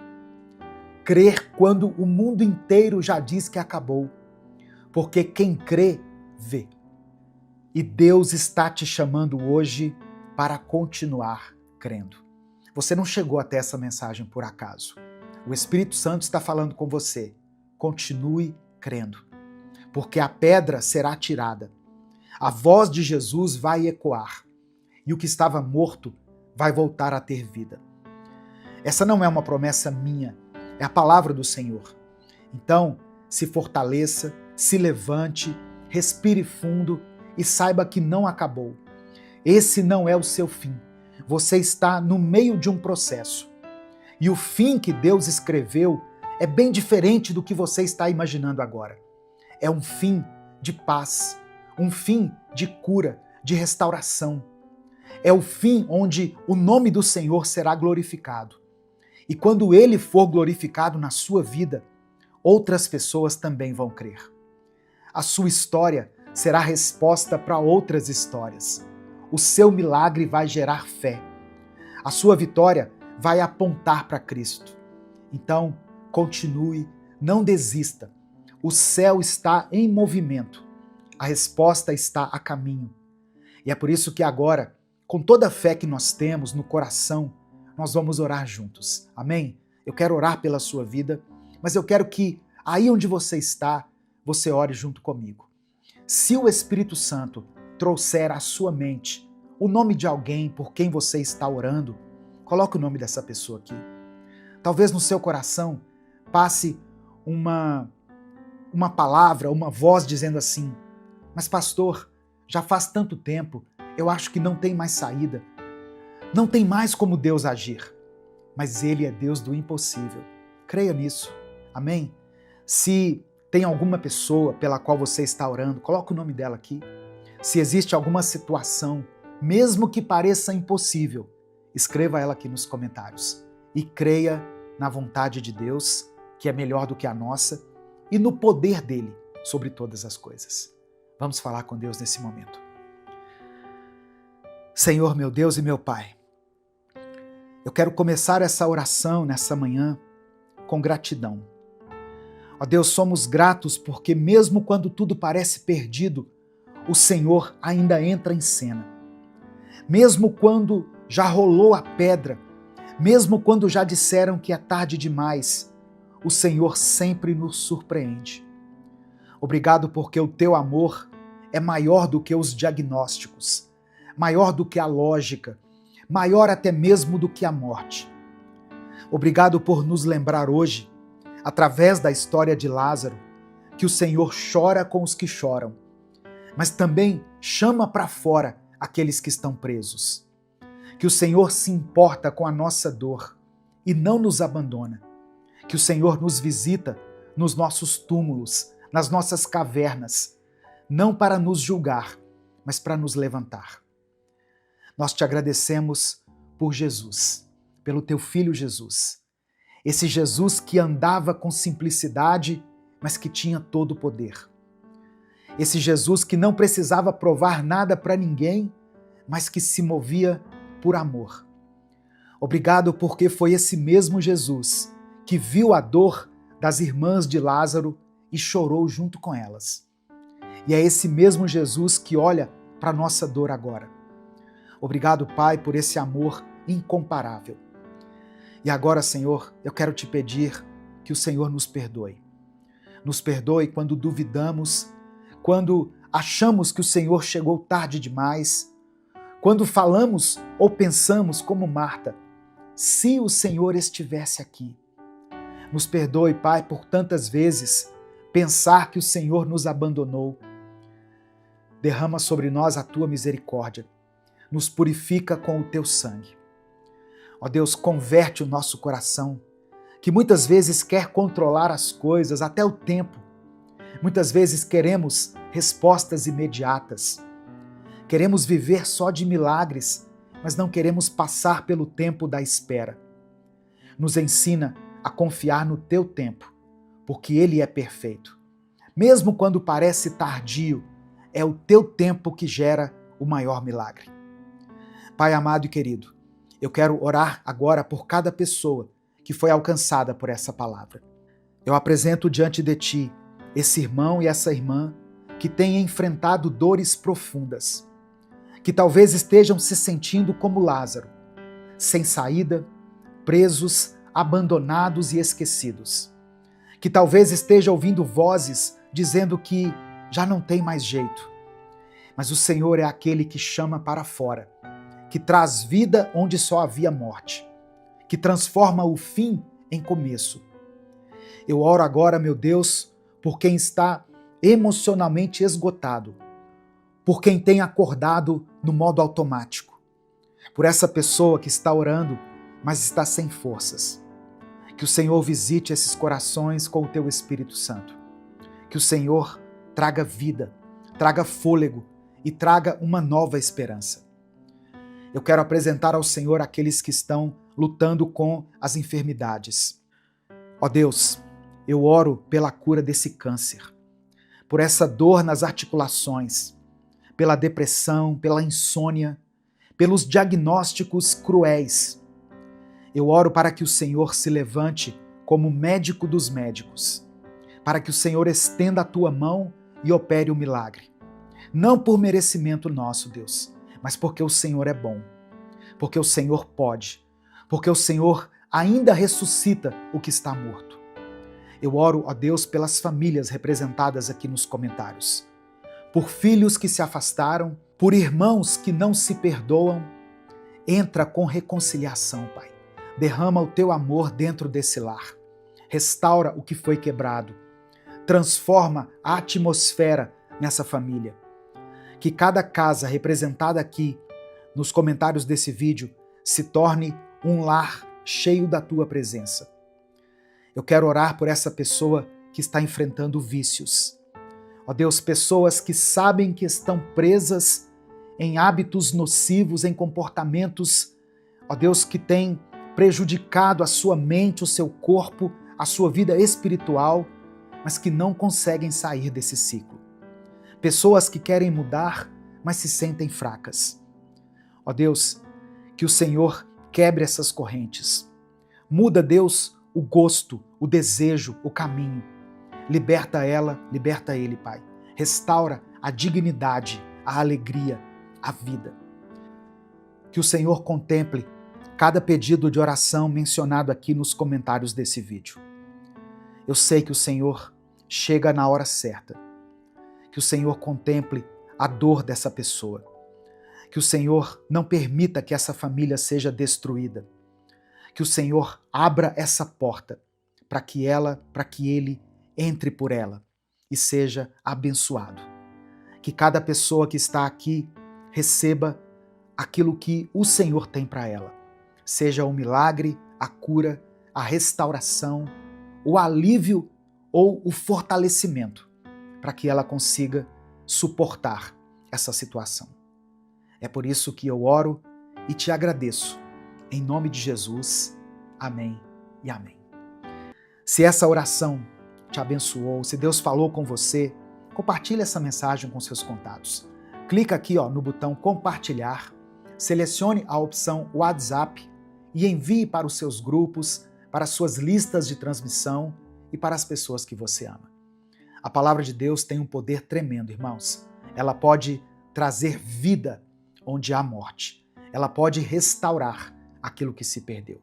Crer quando o mundo inteiro já diz que acabou. Porque quem crê, vê. E Deus está te chamando hoje para continuar crendo. Você não chegou até essa mensagem por acaso. O Espírito Santo está falando com você. Continue crendo. Porque a pedra será tirada. A voz de Jesus vai ecoar. E o que estava morto vai voltar a ter vida. Essa não é uma promessa minha, é a palavra do Senhor. Então, se fortaleça, se levante, respire fundo e saiba que não acabou. Esse não é o seu fim. Você está no meio de um processo. E o fim que Deus escreveu é bem diferente do que você está imaginando agora. É um fim de paz, um fim de cura, de restauração. É o fim onde o nome do Senhor será glorificado. E quando Ele for glorificado na sua vida, outras pessoas também vão crer. A sua história será resposta para outras histórias. O seu milagre vai gerar fé. A sua vitória vai apontar para Cristo. Então, continue, não desista. O céu está em movimento. A resposta está a caminho. E é por isso que agora, com toda a fé que nós temos no coração, nós vamos orar juntos. Amém? Eu quero orar pela sua vida, mas eu quero que aí onde você está, você ore junto comigo. Se o Espírito Santo trouxer à sua mente o nome de alguém por quem você está orando, coloque o nome dessa pessoa aqui. Talvez no seu coração passe uma palavra, uma voz dizendo assim: mas pastor, já faz tanto tempo, eu acho que não tem mais saída. Não tem mais como Deus agir. Mas Ele é Deus do impossível. Creia nisso. Amém? Se tem alguma pessoa pela qual você está orando, coloque o nome dela aqui. Se existe alguma situação, mesmo que pareça impossível, escreva ela aqui nos comentários. E creia na vontade de Deus, que é melhor do que a nossa, e no poder dele sobre todas as coisas. Vamos falar com Deus nesse momento. Senhor, meu Deus e meu Pai, eu quero começar essa oração nessa manhã com gratidão. Ó Deus, somos gratos porque mesmo quando tudo parece perdido, o Senhor ainda entra em cena. Mesmo quando já rolou a pedra, mesmo quando já disseram que é tarde demais, o Senhor sempre nos surpreende. Obrigado porque o teu amor é maior do que os diagnósticos, maior do que a lógica, maior até mesmo do que a morte. Obrigado por nos lembrar hoje, através da história de Lázaro, que o Senhor chora com os que choram, mas também chama para fora aqueles que estão presos. Que o Senhor se importa com a nossa dor e não nos abandona. Que o Senhor nos visita nos nossos túmulos, nas nossas cavernas, não para nos julgar, mas para nos levantar. Nós te agradecemos por Jesus, pelo teu Filho Jesus. Esse Jesus que andava com simplicidade, mas que tinha todo o poder. Esse Jesus que não precisava provar nada para ninguém, mas que se movia por amor. Obrigado porque foi esse mesmo Jesus que viu a dor das irmãs de Lázaro e chorou junto com elas. E é esse mesmo Jesus que olha para a nossa dor agora. Obrigado, Pai, por esse amor incomparável. E agora, Senhor, eu quero te pedir que o Senhor nos perdoe. Nos perdoe quando duvidamos, quando achamos que o Senhor chegou tarde demais, quando falamos ou pensamos como Marta, se o Senhor estivesse aqui. Nos perdoe, Pai, por tantas vezes pensar que o Senhor nos abandonou. Derrama sobre nós a tua misericórdia. Nos purifica com o teu sangue. Ó Deus, converte o nosso coração, que muitas vezes quer controlar as coisas, até o tempo. Muitas vezes queremos respostas imediatas. Queremos viver só de milagres, mas não queremos passar pelo tempo da espera. Nos ensina a confiar no teu tempo, porque ele é perfeito. Mesmo quando parece tardio, é o teu tempo que gera o maior milagre. Pai amado e querido, eu quero orar agora por cada pessoa que foi alcançada por essa palavra. Eu apresento diante de ti esse irmão e essa irmã que têm enfrentado dores profundas, que talvez estejam se sentindo como Lázaro, sem saída, presos, abandonados e esquecidos, que talvez esteja ouvindo vozes dizendo que já não tem mais jeito. Mas o Senhor é aquele que chama para fora, que traz vida onde só havia morte, que transforma o fim em começo. Eu oro agora, meu Deus, por quem está emocionalmente esgotado, por quem tem acordado no modo automático, por essa pessoa que está orando, mas está sem forças. Que o Senhor visite esses corações com o teu Espírito Santo. Que o Senhor traga vida, traga fôlego e traga uma nova esperança. Eu quero apresentar ao Senhor aqueles que estão lutando com as enfermidades. Ó Deus, eu oro pela cura desse câncer, por essa dor nas articulações, pela depressão, pela insônia, pelos diagnósticos cruéis. Eu oro para que o Senhor se levante como médico dos médicos, para que o Senhor estenda a tua mão e opere o milagre. Não por merecimento nosso, Deus, mas porque o Senhor é bom, porque o Senhor pode, porque o Senhor ainda ressuscita o que está morto. Eu oro, ó Deus, pelas famílias representadas aqui nos comentários, por filhos que se afastaram, por irmãos que não se perdoam. Entra com reconciliação, Pai. Derrama o teu amor dentro desse lar. Restaura o que foi quebrado. Transforma a atmosfera nessa família. Que cada casa representada aqui nos comentários desse vídeo se torne um lar cheio da tua presença. Eu quero orar por essa pessoa que está enfrentando vícios. Ó Deus, pessoas que sabem que estão presas em hábitos nocivos, em comportamentos, ó Deus, que têm prejudicado a sua mente, o seu corpo, a sua vida espiritual, mas que não conseguem sair desse ciclo. Pessoas que querem mudar, mas se sentem fracas. Ó Deus, que o Senhor quebre essas correntes. Muda, Deus, o gosto, o desejo, o caminho. Liberta ela, liberta ele, Pai. Restaura a dignidade, a alegria, a vida. Que o Senhor contemple cada pedido de oração mencionado aqui nos comentários desse vídeo. Eu sei que o Senhor chega na hora certa. Que o Senhor contemple a dor dessa pessoa. Que o Senhor não permita que essa família seja destruída. Que o Senhor abra essa porta para que ele entre por ela e seja abençoado. Que cada pessoa que está aqui receba aquilo que o Senhor tem para ela. Seja o milagre, a cura, a restauração, o alívio ou o fortalecimento, para que ela consiga suportar essa situação. É por isso que eu oro e te agradeço. Em nome de Jesus, amém e amém. Se essa oração te abençoou, se Deus falou com você, compartilhe essa mensagem com seus contatos. Clica aqui no botão compartilhar, selecione a opção WhatsApp e envie para os seus grupos, para as suas listas de transmissão e para as pessoas que você ama. A palavra de Deus tem um poder tremendo, irmãos. Ela pode trazer vida onde há morte. Ela pode restaurar aquilo que se perdeu.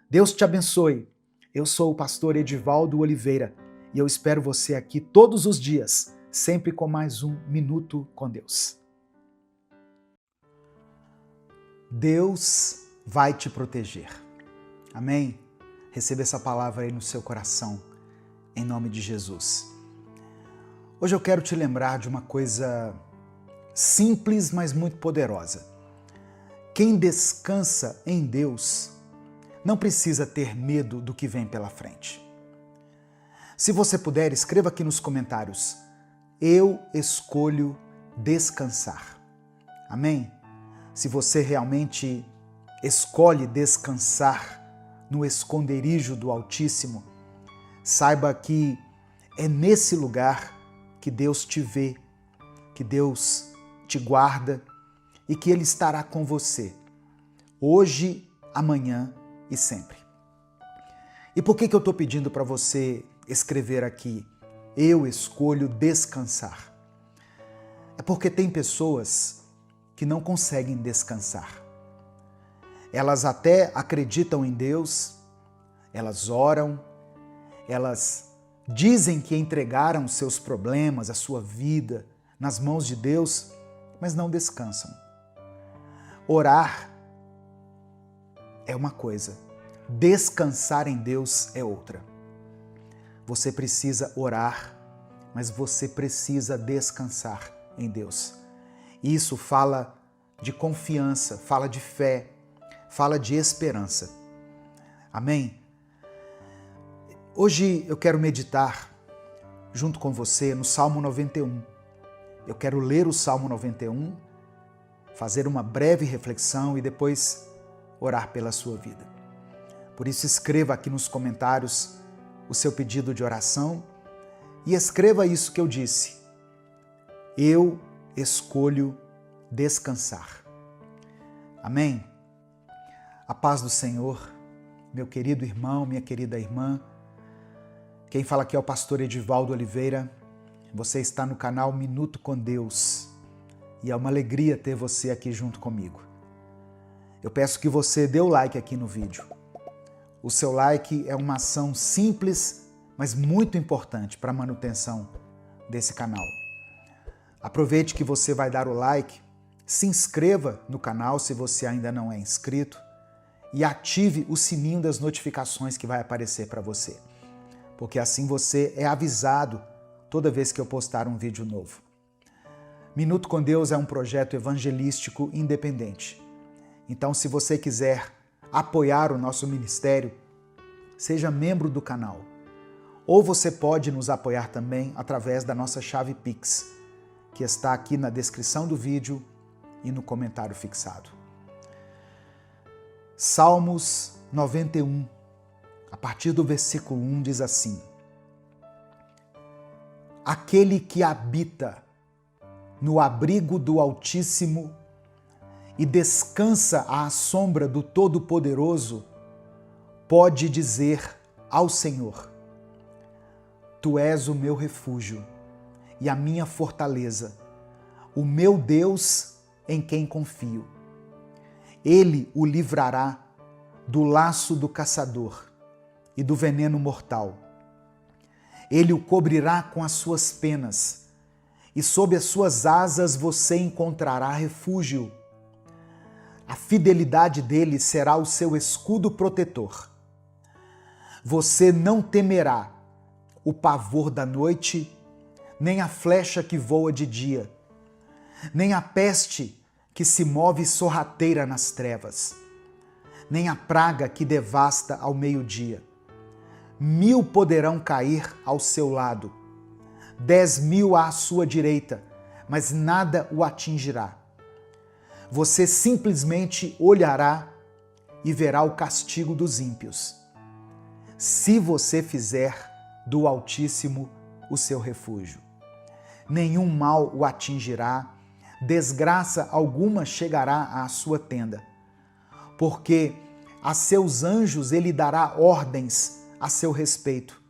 Deus te abençoe. Eu sou o pastor Edivaldo Oliveira e eu espero você aqui todos os dias, sempre com mais um Minuto com Deus. Deus vai te proteger. Amém? Receba essa palavra aí no seu coração, em nome de Jesus. Hoje eu quero te lembrar de uma coisa simples, mas muito poderosa. Quem descansa em Deus não precisa ter medo do que vem pela frente. Se você puder, escreva aqui nos comentários: eu escolho descansar. Amém? Se você realmente escolhe descansar no esconderijo do Altíssimo, saiba que é nesse lugar que Deus te vê, que Deus te guarda e que Ele estará com você, hoje, amanhã e sempre. E por que eu estou pedindo para você escrever aqui, eu escolho descansar? É porque tem pessoas que não conseguem descansar. Elas até acreditam em Deus, elas oram, elas dizem que entregaram seus problemas, a sua vida nas mãos de Deus, mas não descansam. Orar é uma coisa, descansar em Deus é outra. Você precisa orar, mas você precisa descansar em Deus. Isso fala de confiança, fala de fé, fala de esperança. Amém? Hoje eu quero meditar junto com você no Salmo 91. Eu quero ler o Salmo 91, fazer uma breve reflexão e depois orar pela sua vida. Por isso escreva aqui nos comentários o seu pedido de oração e escreva isso que eu disse. Eu escolho descansar. Amém? A paz do Senhor, meu querido irmão, minha querida irmã. Quem fala aqui é o pastor Edivaldo Oliveira. Você está no canal Minuto com Deus e é uma alegria ter você aqui junto comigo. Eu peço que você dê o like aqui no vídeo. O seu like é uma ação simples, mas muito importante para a manutenção desse canal. Aproveite que você vai dar o like, se inscreva no canal se você ainda não é inscrito e ative o sininho das notificações que vai aparecer para você, porque assim você é avisado toda vez que eu postar um vídeo novo. Minuto com Deus é um projeto evangelístico independente. Então, se você quiser apoiar o nosso ministério, seja membro do canal. Ou você pode nos apoiar também através da nossa chave Pix, que está aqui na descrição do vídeo e no comentário fixado. Salmos 91, a partir do versículo 1, diz assim: aquele que habita no abrigo do Altíssimo e descansa à sombra do Todo-Poderoso, pode dizer ao Senhor: Tu és o meu refúgio e a minha fortaleza, o meu Deus em quem confio. Ele o livrará do laço do caçador e do veneno mortal. Ele o cobrirá com as suas penas, e sob as suas asas você encontrará refúgio. A fidelidade dele será o seu escudo protetor. Você não temerá o pavor da noite, nem a flecha que voa de dia, nem a peste que se move sorrateira nas trevas, nem a praga que devasta ao meio-dia. 1000 poderão cair ao seu lado, 10.000 à sua direita, mas nada o atingirá. Você simplesmente olhará e verá o castigo dos ímpios, se você fizer do Altíssimo o seu refúgio. Nenhum mal o atingirá, desgraça alguma chegará à sua tenda, porque a seus anjos ele dará ordens a seu respeito,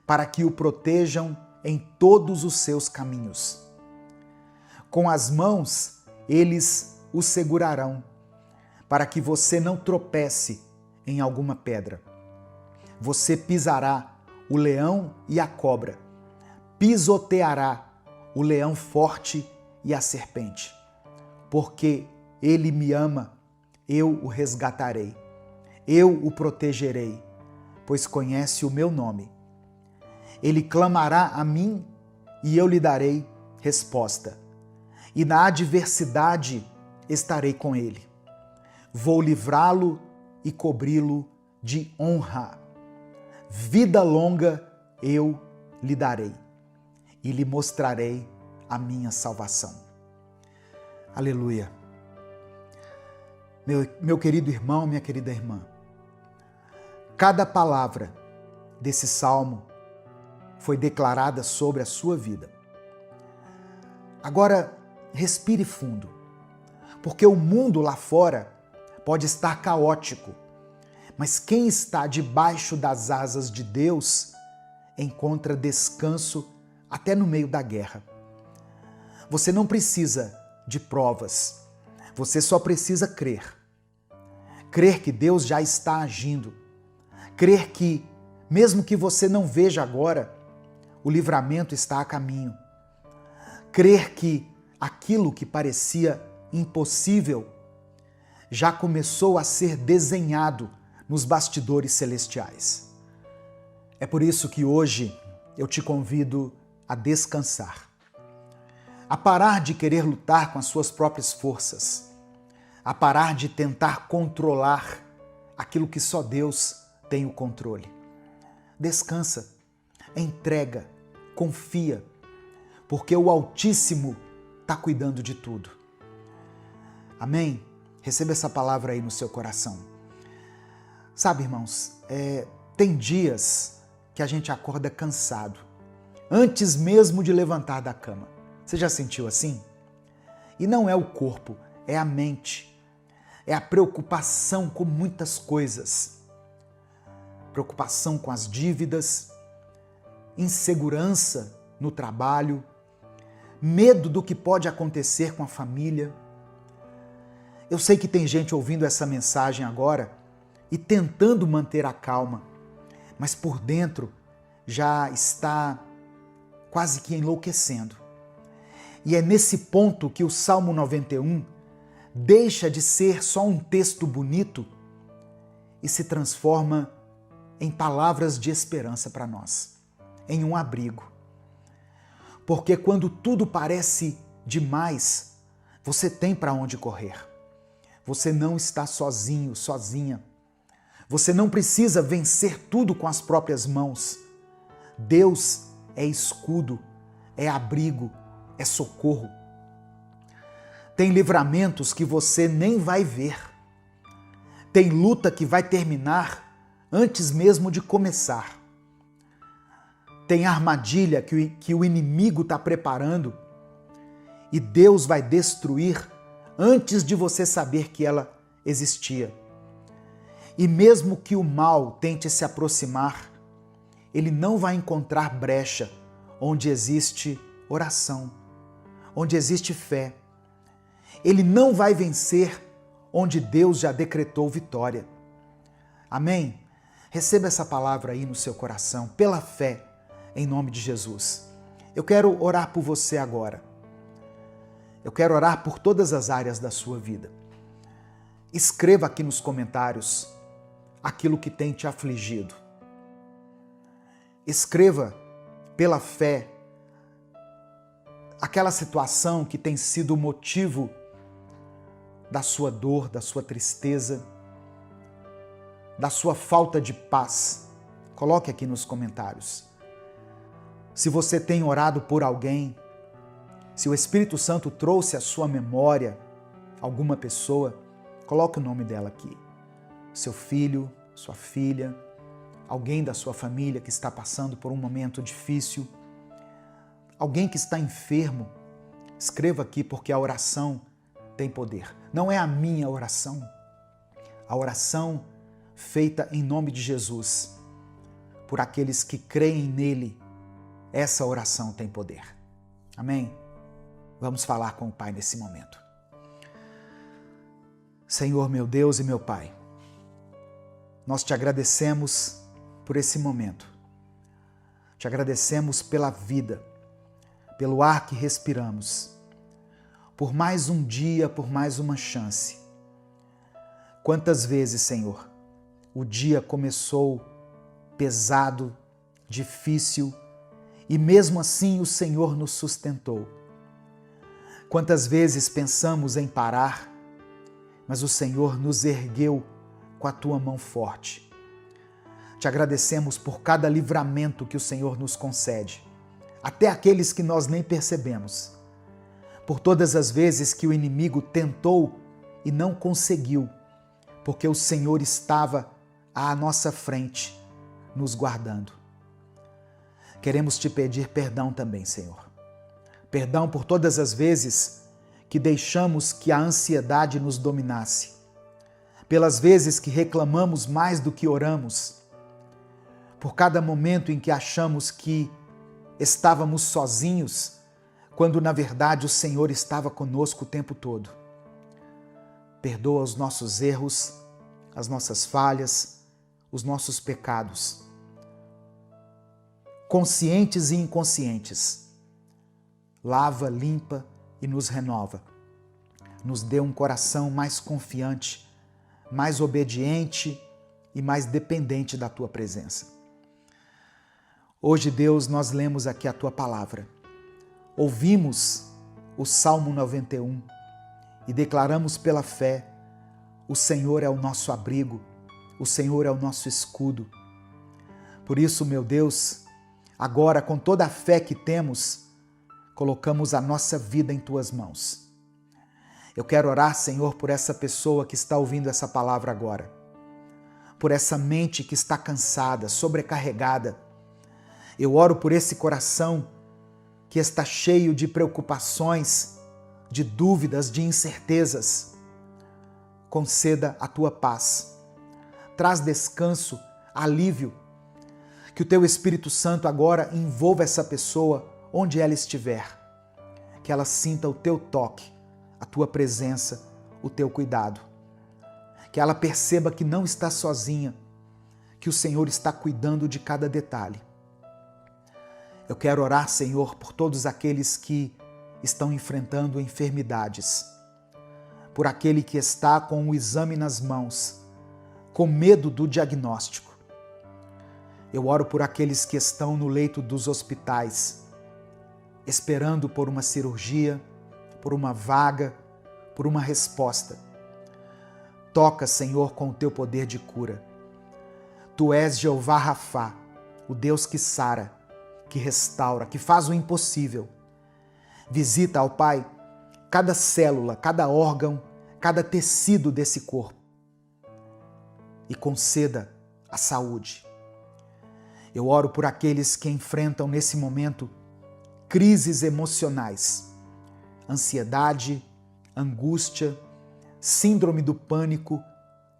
para que o protejam em todos os seus caminhos. Com as mãos eles o segurarão, para que você não tropece em alguma pedra. Você pisará o leão e a cobra, pisoteará o leão forte e a serpente. Porque ele me ama, eu o resgatarei. Eu o protegerei, pois conhece o meu nome. Ele clamará a mim e eu lhe darei resposta. E na adversidade estarei com ele. Vou livrá-lo e cobri-lo de honra. Vida longa eu lhe darei e lhe mostrarei a minha salvação. Aleluia. Meu querido irmão, minha querida irmã, cada palavra desse salmo foi declarada sobre a sua vida. Agora, respire fundo, porque o mundo lá fora pode estar caótico, mas quem está debaixo das asas de Deus encontra descanso até no meio da guerra. Você não precisa de provas, você só precisa crer. Crer que Deus já está agindo. Crer que, mesmo que você não veja agora, o livramento está a caminho. Crer que aquilo que parecia impossível já começou a ser desenhado nos bastidores celestiais. É por isso que hoje eu te convido a descansar, a parar de querer lutar com as suas próprias forças, a parar de tentar controlar aquilo que só Deus tem o controle. Descansa, entrega, confia, porque o Altíssimo está cuidando de tudo. Amém? Receba essa palavra aí no seu coração. Sabe, irmãos, tem dias que a gente acorda cansado, antes mesmo de levantar da cama. Você já sentiu assim? E não é o corpo, é a mente. É a preocupação com muitas coisas. Preocupação com as dívidas, insegurança no trabalho, medo do que pode acontecer com a família. Eu sei que tem gente ouvindo essa mensagem agora e tentando manter a calma, mas por dentro já está quase que enlouquecendo. E é nesse ponto que o Salmo 91 deixa de ser só um texto bonito e se transforma em palavras de esperança para nós, em um abrigo. Porque quando tudo parece demais, você tem para onde correr. Você não está sozinho, sozinha. Você não precisa vencer tudo com as próprias mãos. Deus é escudo, é abrigo, é socorro. Tem livramentos que você nem vai ver. Tem luta que vai terminar antes mesmo de começar. Tem armadilha que o inimigo está preparando e Deus vai destruir antes de você saber que ela existia. E mesmo que o mal tente se aproximar, ele não vai encontrar brecha onde existe oração, onde existe fé. Ele não vai vencer onde Deus já decretou vitória. Amém? Receba essa palavra aí no seu coração, pela fé, em nome de Jesus. Eu quero orar por você agora. Eu quero orar por todas as áreas da sua vida. Escreva aqui nos comentários aquilo que tem te afligido. Escreva pela fé aquela situação que tem sido o motivo da sua dor, da sua tristeza, da sua falta de paz. Coloque aqui nos comentários. Se você tem orado por alguém, se o Espírito Santo trouxe à sua memória alguma pessoa, coloque o nome dela aqui. Seu filho, sua filha, alguém da sua família que está passando por um momento difícil, alguém que está enfermo, escreva aqui porque a oração tem poder. Não é a minha oração, a oração feita em nome de Jesus. por aqueles que creem nele, essa oração tem poder. Amém? Vamos falar com o Pai nesse momento. Senhor, meu Deus e meu Pai, nós te agradecemos por esse momento. Te agradecemos pela vida, pelo ar que respiramos, por mais um dia, por mais uma chance. Quantas vezes, Senhor, o dia começou pesado, difícil, e mesmo assim o Senhor nos sustentou. Quantas vezes pensamos em parar, mas o Senhor nos ergueu com a tua mão forte. Te agradecemos por cada livramento que o Senhor nos concede, até aqueles que nós nem percebemos. Por todas as vezes que o inimigo tentou e não conseguiu, porque o Senhor estava à nossa frente, nos guardando. Queremos te pedir perdão também, Senhor. Perdão por todas as vezes que deixamos que a ansiedade nos dominasse, pelas vezes que reclamamos mais do que oramos, por cada momento em que achamos que estávamos sozinhos, quando na verdade o Senhor estava conosco o tempo todo. Perdoa os nossos erros, as nossas falhas, os nossos pecados, conscientes e inconscientes. Lava, limpa e nos renova. Nos dê um coração mais confiante, mais obediente e mais dependente da tua presença. Hoje, Deus, nós lemos aqui a tua palavra. Ouvimos o Salmo 91 e declaramos pela fé: o Senhor é o nosso abrigo, o Senhor é o nosso escudo. Por isso, meu Deus, agora com toda a fé que temos, colocamos a nossa vida em tuas mãos. Eu quero orar, Senhor, por essa pessoa que está ouvindo essa palavra agora, por essa mente que está cansada, sobrecarregada. Eu oro por esse coração que está cheio de preocupações, de dúvidas, de incertezas. Conceda a tua paz. Traz descanso, alívio. Que o teu Espírito Santo agora envolva essa pessoa onde ela estiver. Que ela sinta o teu toque, a tua presença, o teu cuidado. Que ela perceba que não está sozinha, que o Senhor está cuidando de cada detalhe. Eu quero orar, Senhor, por todos aqueles que estão enfrentando enfermidades, por aquele que está com o exame nas mãos, com medo do diagnóstico. Eu oro por aqueles que estão no leito dos hospitais, esperando por uma cirurgia, por uma vaga, por uma resposta. Toca, Senhor, com o teu poder de cura. Tu és Jeová Rafá, o Deus que sara, que restaura, que faz o impossível. Visita, ó Pai, cada célula, cada órgão, cada tecido desse corpo e conceda a saúde. Eu oro por aqueles que enfrentam nesse momento crises emocionais, ansiedade, angústia, síndrome do pânico,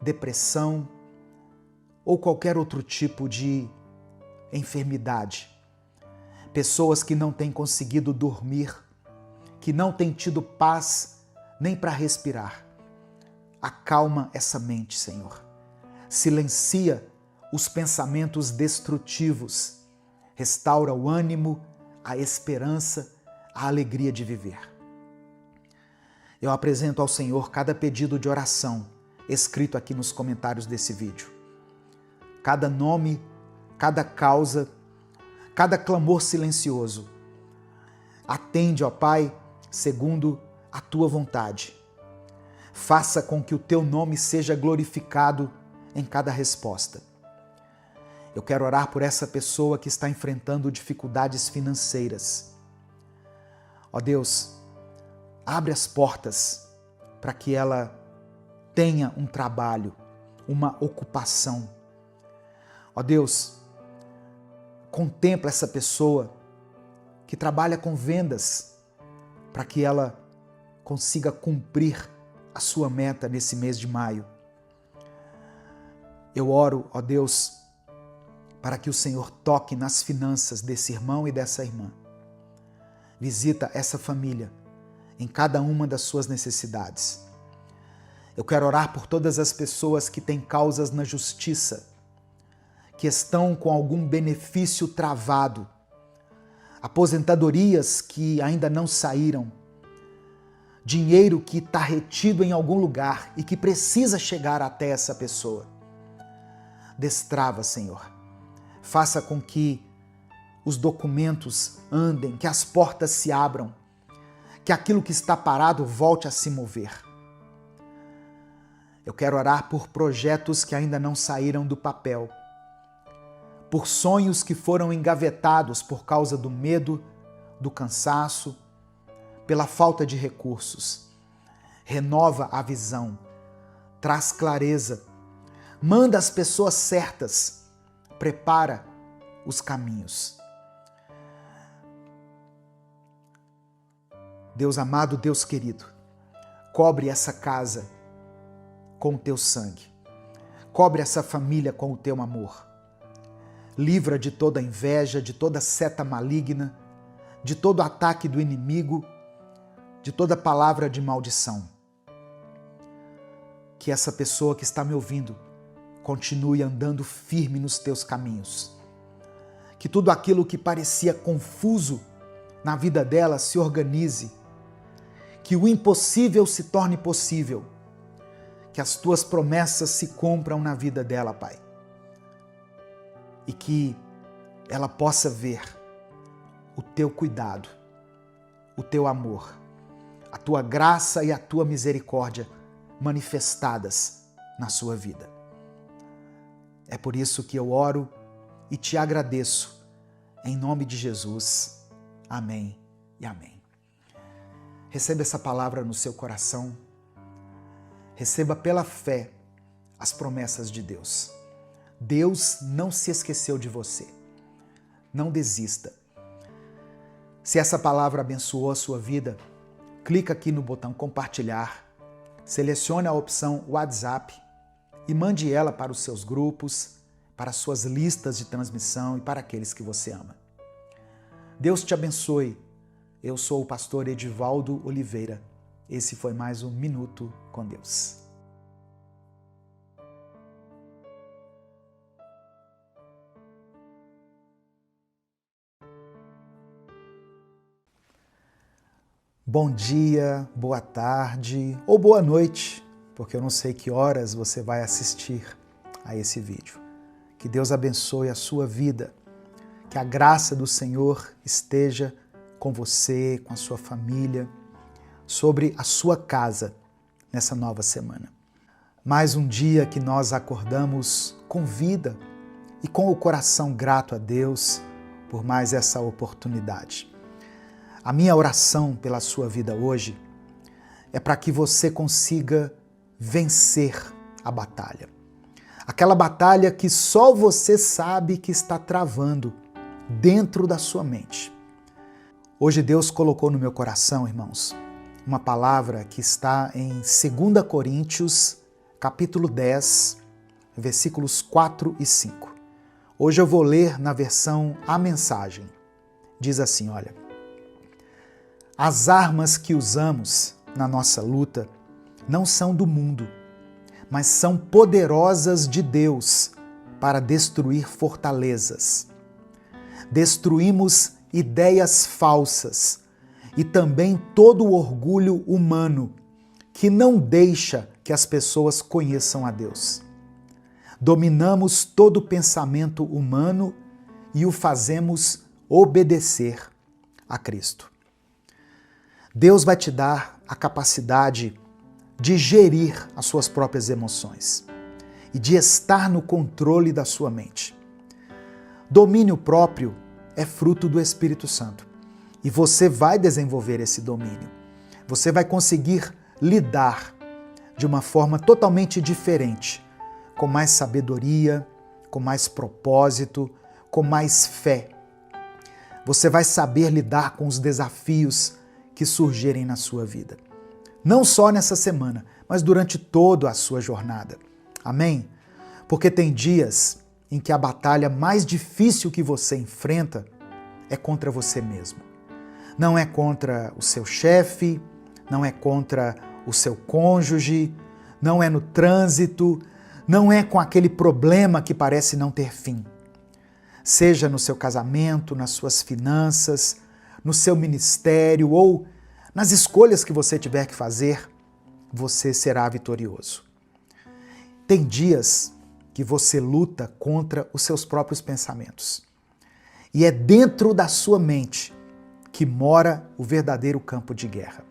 depressão ou qualquer outro tipo de enfermidade. Pessoas que não têm conseguido dormir, que não têm tido paz nem para respirar. Acalma essa mente, Senhor. Silencia os pensamentos destrutivos. Restaura o ânimo, a esperança, a alegria de viver. Eu apresento ao Senhor cada pedido de oração escrito aqui nos comentários desse vídeo. Cada nome, cada causa, cada clamor silencioso. Atende, ó Pai, segundo a tua vontade. Faça com que o teu nome seja glorificado em cada resposta. Eu quero orar por essa pessoa que está enfrentando dificuldades financeiras. Ó Deus, abre as portas para que ela tenha um trabalho, uma ocupação. Ó Deus, contempla essa pessoa que trabalha com vendas para que ela consiga cumprir a sua meta nesse mês de maio. Eu oro, ó Deus, para que o Senhor toque nas finanças desse irmão e dessa irmã. Visita essa família em cada uma das suas necessidades. Eu quero orar por todas as pessoas que têm causas na justiça, que estão com algum benefício travado, aposentadorias que ainda não saíram, dinheiro que está retido em algum lugar e que precisa chegar até essa pessoa. Destrava, Senhor. Faça com que os documentos andem, que as portas se abram, que aquilo que está parado volte a se mover. Eu quero orar por projetos que ainda não saíram do papel, por sonhos que foram engavetados por causa do medo, do cansaço, pela falta de recursos. Renova a visão, traz clareza, manda as pessoas certas, prepara os caminhos. Deus amado, Deus querido, cobre essa casa com o teu sangue, cobre essa família com o teu amor. Livra de toda inveja, de toda seta maligna, de todo ataque do inimigo, de toda palavra de maldição. Que essa pessoa que está me ouvindo continue andando firme nos teus caminhos. Que tudo aquilo que parecia confuso na vida dela se organize. Que o impossível se torne possível. Que as tuas promessas se cumpram na vida dela, Pai. E que ela possa ver o teu cuidado, o teu amor, a tua graça e a tua misericórdia manifestadas na sua vida. É por isso que eu oro e te agradeço, em nome de Jesus. Amém e amém. Receba essa palavra no seu coração. Receba pela fé as promessas de Deus. Deus não se esqueceu de você. Não desista. Se essa palavra abençoou a sua vida, clica aqui no botão compartilhar, selecione a opção WhatsApp e mande ela para os seus grupos, para as suas listas de transmissão e para aqueles que você ama. Deus te abençoe. Eu sou o pastor Edivaldo Oliveira. Esse foi mais um Minuto com Deus. Bom dia, boa tarde ou boa noite, porque eu não sei que horas você vai assistir a esse vídeo. Que Deus abençoe a sua vida, que a graça do Senhor esteja com você, com a sua família, sobre a sua casa nessa nova semana. Mais um dia que nós acordamos com vida e com o coração grato a Deus por mais essa oportunidade. A minha oração pela sua vida hoje é para que você consiga vencer a batalha. Aquela batalha que só você sabe que está travando dentro da sua mente. Hoje Deus colocou no meu coração, irmãos, uma palavra que está em 2 Coríntios, capítulo 10, versículos 4 e 5. Hoje eu vou ler na versão A Mensagem. Diz assim, olha: as armas que usamos na nossa luta não são do mundo, mas são poderosas de Deus para destruir fortalezas. Destruímos ideias falsas e também todo o orgulho humano que não deixa que as pessoas conheçam a Deus. Dominamos todo pensamento humano e o fazemos obedecer a Cristo. Deus vai te dar a capacidade de gerir as suas próprias emoções e de estar no controle da sua mente. Domínio próprio é fruto do Espírito Santo e você vai desenvolver esse domínio. Você vai conseguir lidar de uma forma totalmente diferente, com mais sabedoria, com mais propósito, com mais fé. Você vai saber lidar com os desafios que surgirem na sua vida. Não só nessa semana, mas durante toda a sua jornada. Amém? Porque tem dias em que a batalha mais difícil que você enfrenta é contra você mesmo. Não é contra o seu chefe, não é contra o seu cônjuge, não é no trânsito, não é com aquele problema que parece não ter fim. Seja no seu casamento, nas suas finanças, no seu ministério ou nas escolhas que você tiver que fazer, você será vitorioso. Tem dias que você luta contra os seus próprios pensamentos. E é dentro da sua mente que mora o verdadeiro campo de guerra.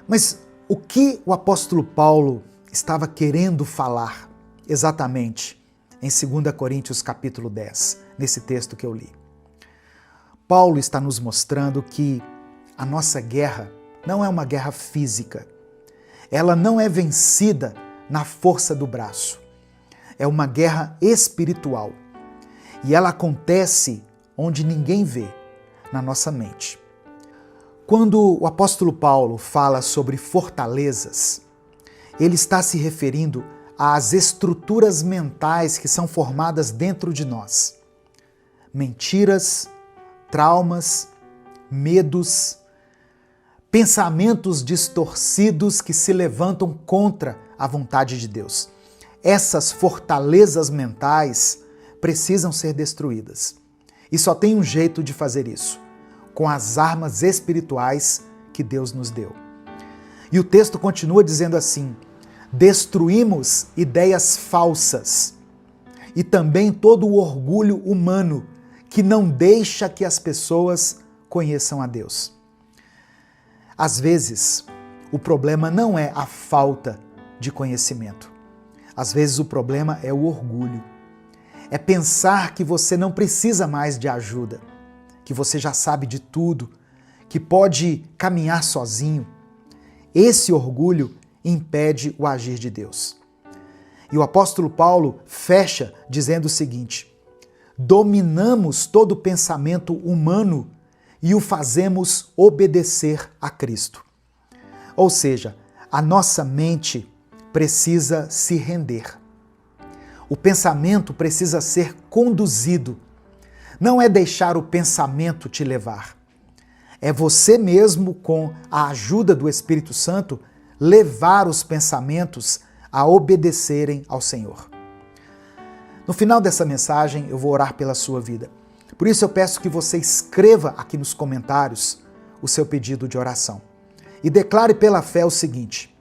Mas o que o apóstolo Paulo estava querendo falar exatamente em 2 Coríntios capítulo 10, nesse texto que eu li? Paulo está nos mostrando que a nossa guerra não é uma guerra física. Ela não é vencida na força do braço. É uma guerra espiritual. E ela acontece onde ninguém vê, na nossa mente. Quando o apóstolo Paulo fala sobre fortalezas, ele está se referindo às estruturas mentais que são formadas dentro de nós. Mentiras, traumas, medos, pensamentos distorcidos que se levantam contra a vontade de Deus. Essas fortalezas mentais precisam ser destruídas. E só tem um jeito de fazer isso, com as armas espirituais que Deus nos deu. E o texto continua dizendo assim: destruímos ideias falsas e também todo o orgulho humano que não deixa que as pessoas conheçam a Deus. Às vezes, o problema não é a falta de conhecimento. Às vezes o problema é o orgulho. É pensar que você não precisa mais de ajuda, que você já sabe de tudo, que pode caminhar sozinho. Esse orgulho impede o agir de Deus. E o apóstolo Paulo fecha dizendo o seguinte: dominamos todo pensamento humano e o fazemos obedecer a Cristo. Ou seja, a nossa mente precisa se render. O pensamento precisa ser conduzido. Não é deixar o pensamento te levar. É você mesmo, com a ajuda do Espírito Santo, levar os pensamentos a obedecerem ao Senhor. No final dessa mensagem, eu vou orar pela sua vida. Por isso eu peço que você escreva aqui nos comentários o seu pedido de oração. E declare pela fé o seguinte: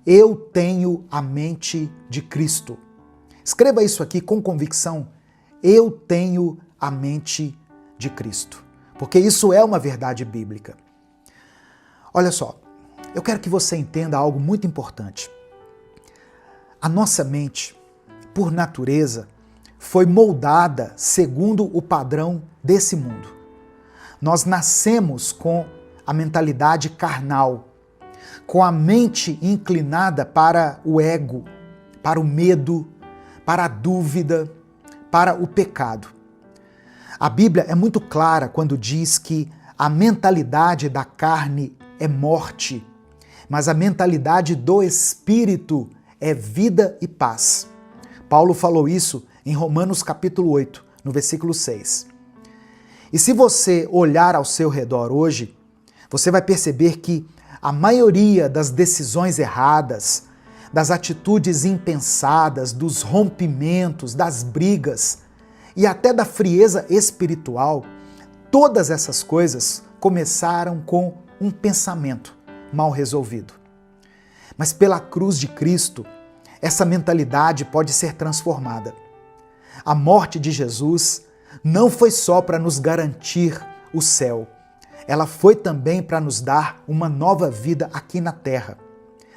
eu tenho a mente de Cristo. Escreva isso aqui com convicção: eu tenho a mente de Cristo. Porque isso é uma verdade bíblica. Olha só, eu quero que você entenda algo muito importante. A nossa mente, por natureza, foi moldada segundo o padrão desse mundo. Nós nascemos com a mentalidade carnal, com a mente inclinada para o ego, para o medo, para a dúvida, para o pecado. A Bíblia é muito clara quando diz que a mentalidade da carne é morte, mas a mentalidade do Espírito é vida e paz. Paulo falou isso em Romanos capítulo 8, no versículo 6. E se você olhar ao seu redor hoje, você vai perceber que a maioria das decisões erradas, das atitudes impensadas, dos rompimentos, das brigas e até da frieza espiritual, todas essas coisas começaram com um pensamento mal resolvido. Mas pela cruz de Cristo, essa mentalidade pode ser transformada. A morte de Jesus não foi só para nos garantir o céu, ela foi também para nos dar uma nova vida aqui na terra.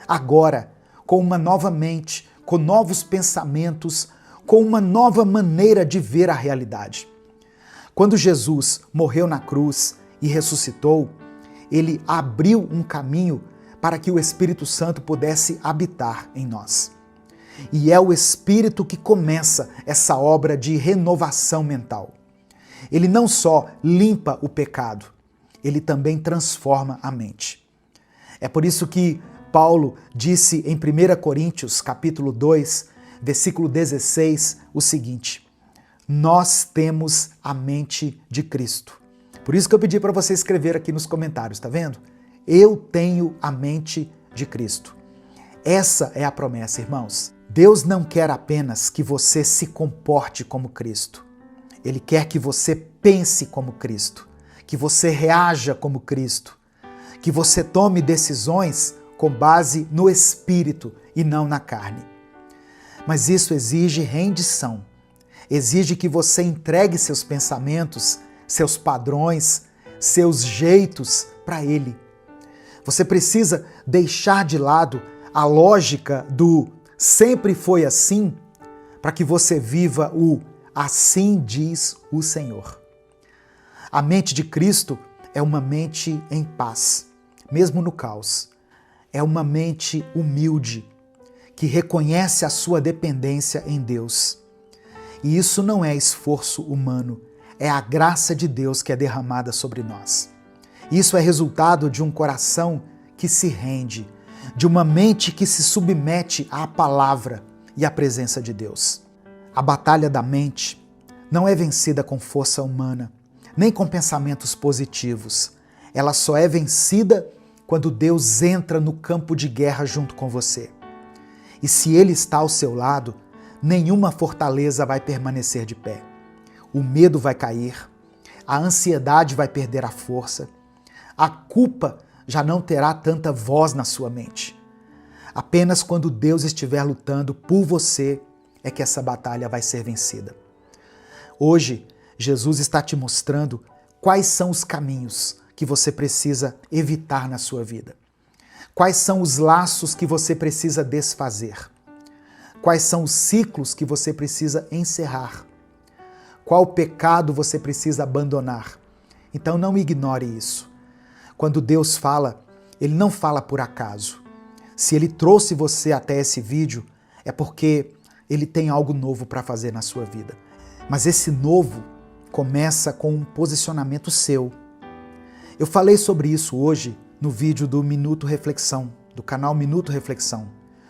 Agora, com uma nova mente, com novos pensamentos, com uma nova maneira de ver a realidade. Quando Jesus morreu na cruz e ressuscitou, ele abriu um caminho para que o Espírito Santo pudesse habitar em nós. E é o Espírito que começa essa obra de renovação mental. Ele não só limpa o pecado, ele também transforma a mente. É por isso que Paulo disse em 1 Coríntios, capítulo 2, versículo 16, o seguinte: nós temos a mente de Cristo. Por isso que eu pedi para você escrever aqui nos comentários, tá vendo? Eu tenho a mente de Cristo. Essa é a promessa, irmãos. Deus não quer apenas que você se comporte como Cristo. Ele quer que você pense como Cristo, que você reaja como Cristo, que você tome decisões com base no Espírito e não na carne. Mas isso exige rendição, exige que você entregue seus pensamentos, seus padrões, seus jeitos para Ele. Você precisa deixar de lado a lógica do sempre foi assim, para que você viva o assim diz o Senhor. A mente de Cristo é uma mente em paz, mesmo no caos. É uma mente humilde, que reconhece a sua dependência em Deus. E isso não é esforço humano, é a graça de Deus que é derramada sobre nós. Isso é resultado de um coração que se rende, de uma mente que se submete à palavra e à presença de Deus. A batalha da mente não é vencida com força humana, nem com pensamentos positivos. Ela só é vencida quando Deus entra no campo de guerra junto com você. E se Ele está ao seu lado, nenhuma fortaleza vai permanecer de pé. O medo vai cair, a ansiedade vai perder a força, a culpa já não terá tanta voz na sua mente. Apenas quando Deus estiver lutando por você é que essa batalha vai ser vencida. Hoje, Jesus está te mostrando quais são os caminhos que você precisa evitar na sua vida. Quais são os laços que você precisa desfazer? Quais são os ciclos que você precisa encerrar? Qual pecado você precisa abandonar? Então não ignore isso. Quando Deus fala, Ele não fala por acaso. Se Ele trouxe você até esse vídeo, é porque Ele tem algo novo para fazer na sua vida. Mas esse novo começa com um posicionamento seu. Eu falei sobre isso hoje no vídeo do Minuto Reflexão, do canal Minuto Reflexão,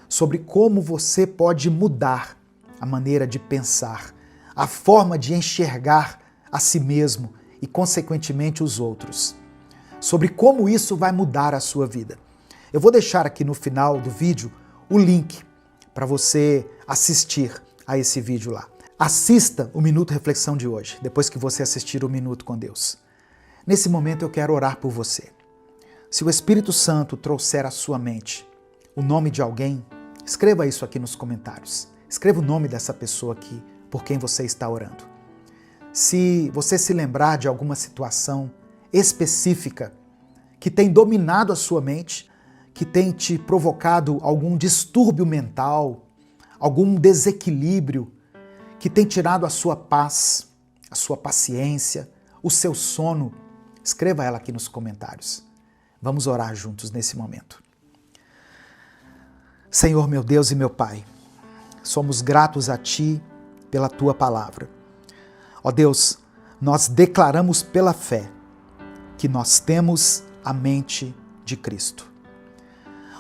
sobre como você pode mudar a maneira de pensar, a forma de enxergar a si mesmo e, consequentemente, os outros. Sobre como isso vai mudar a sua vida. Eu vou deixar aqui no final do vídeo o link para você assistir a esse vídeo lá. Assista o Minuto Reflexão de hoje, depois que você assistir o Minuto com Deus. Nesse momento eu quero orar por você. Se o Espírito Santo trouxer à sua mente o nome de alguém, escreva isso aqui nos comentários. Escreva o nome dessa pessoa aqui por quem você está orando. Se você se lembrar de alguma situação específica que tem dominado a sua mente, que tem te provocado algum distúrbio mental, algum desequilíbrio, que tem tirado a sua paz, a sua paciência, o seu sono, escreva ela aqui nos comentários. Vamos orar juntos nesse momento. Senhor, meu Deus e meu Pai, somos gratos a Ti pela Tua palavra. Ó Deus, nós declaramos pela fé que nós temos a mente de Cristo.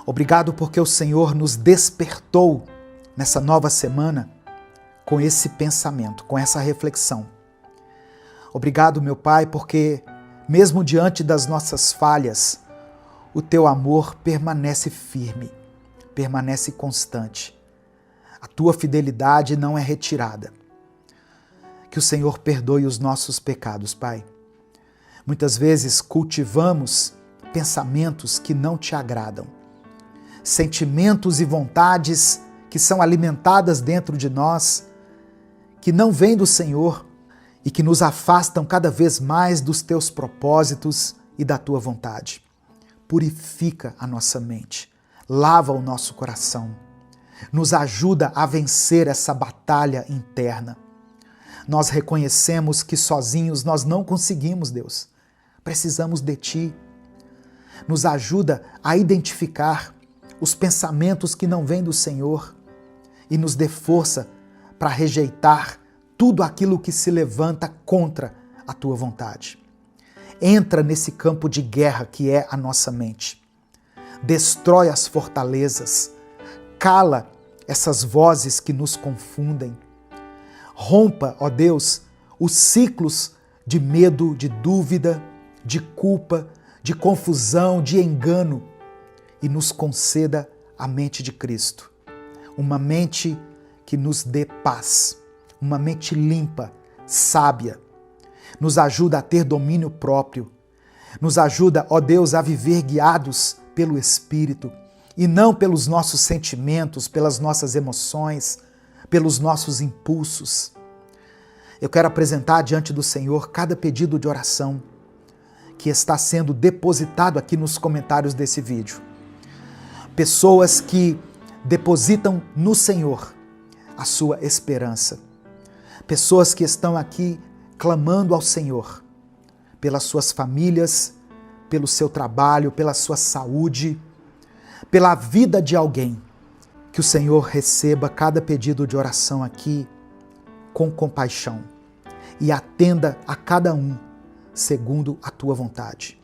Obrigado porque o Senhor nos despertou nessa nova semana com esse pensamento, com essa reflexão. Obrigado, meu Pai, porque mesmo diante das nossas falhas, o Teu amor permanece firme, permanece constante. A Tua fidelidade não é retirada. Que o Senhor perdoe os nossos pecados, Pai. Muitas vezes cultivamos pensamentos que não Te agradam, sentimentos e vontades que são alimentadas dentro de nós, que não vêm do Senhor e que nos afastam cada vez mais dos Teus propósitos e da Tua vontade. Purifica a nossa mente, lava o nosso coração, nos ajuda a vencer essa batalha interna. Nós reconhecemos que sozinhos nós não conseguimos, Deus. Precisamos de Ti. Nos ajuda a identificar os pensamentos que não vêm do Senhor e nos dê força para rejeitar tudo aquilo que se levanta contra a Tua vontade. Entra nesse campo de guerra que é a nossa mente. Destrói as fortalezas, cala essas vozes que nos confundem. Rompa, ó Deus, os ciclos de medo, de dúvida, de culpa, de confusão, de engano e nos conceda a mente de Cristo. Uma mente que nos dê paz, uma mente limpa, sábia. Nos ajuda a ter domínio próprio. Nos ajuda, ó Deus, a viver guiados pelo Espírito e não pelos nossos sentimentos, pelas nossas emoções, pelos nossos impulsos. Eu quero apresentar diante do Senhor cada pedido de oração que está sendo depositado aqui nos comentários desse vídeo. Pessoas que depositam no Senhor a sua esperança. Pessoas que estão aqui clamando ao Senhor pelas suas famílias, pelo seu trabalho, pela sua saúde, pela vida de alguém. Que o Senhor receba cada pedido de oração aqui com compaixão e atenda a cada um segundo a tua vontade.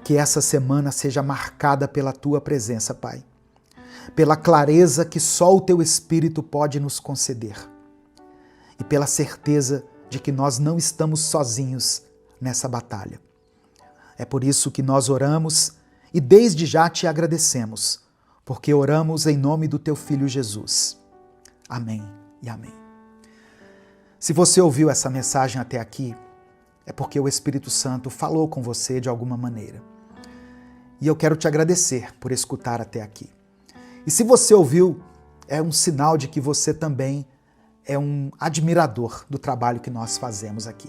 Que essa semana seja marcada pela tua presença, Pai, pela clareza que só o teu Espírito pode nos conceder e pela certeza de que nós não estamos sozinhos nessa batalha. É por isso que nós oramos e desde já te agradecemos, porque oramos em nome do teu Filho Jesus. Amém e amém. Se você ouviu essa mensagem até aqui, é porque o Espírito Santo falou com você de alguma maneira. E eu quero te agradecer por escutar até aqui. E se você ouviu, é um sinal de que você também é um admirador do trabalho que nós fazemos aqui.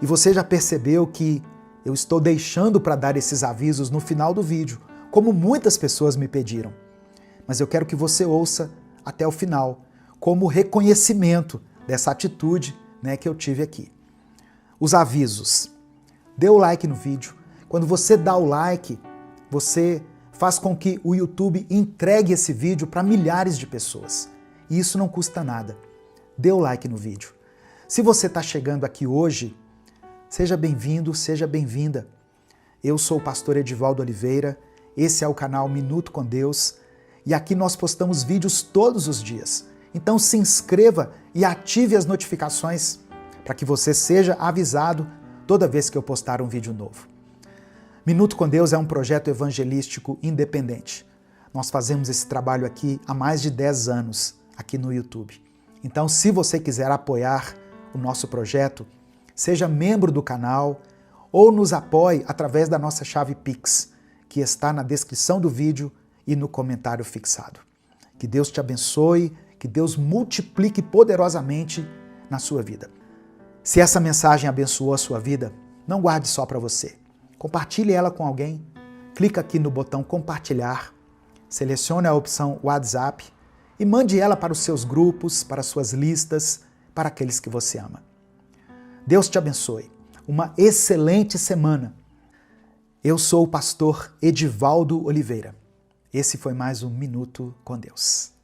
E você já percebeu que eu estou deixando para dar esses avisos no final do vídeo, como muitas pessoas me pediram. Mas eu quero que você ouça até o final, como reconhecimento dessa atitude, que eu tive aqui. Os avisos. Dê o like no vídeo. Quando você dá o like, você faz com que o YouTube entregue esse vídeo para milhares de pessoas. E isso não custa nada. Dê o like no vídeo. Se você está chegando aqui hoje, seja bem-vindo, seja bem-vinda. Eu sou o pastor Edivaldo Oliveira, esse é o canal Minuto com Deus e aqui nós postamos vídeos todos os dias. Então se inscreva e ative as notificações para que você seja avisado toda vez que eu postar um vídeo novo. Minuto com Deus é um projeto evangelístico independente. Nós fazemos esse trabalho aqui há mais de 10 anos, aqui no YouTube. Então, se você quiser apoiar o nosso projeto, seja membro do canal ou nos apoie através da nossa chave Pix, que está na descrição do vídeo e no comentário fixado. Que Deus te abençoe, que Deus multiplique poderosamente na sua vida. Se essa mensagem abençoou a sua vida, não guarde só para você. Compartilhe ela com alguém, clica aqui no botão compartilhar, selecione a opção WhatsApp e mande ela para os seus grupos, para as suas listas, para aqueles que você ama. Deus te abençoe. Uma excelente semana. Eu sou o pastor Edivaldo Oliveira. Esse foi mais um Minuto com Deus.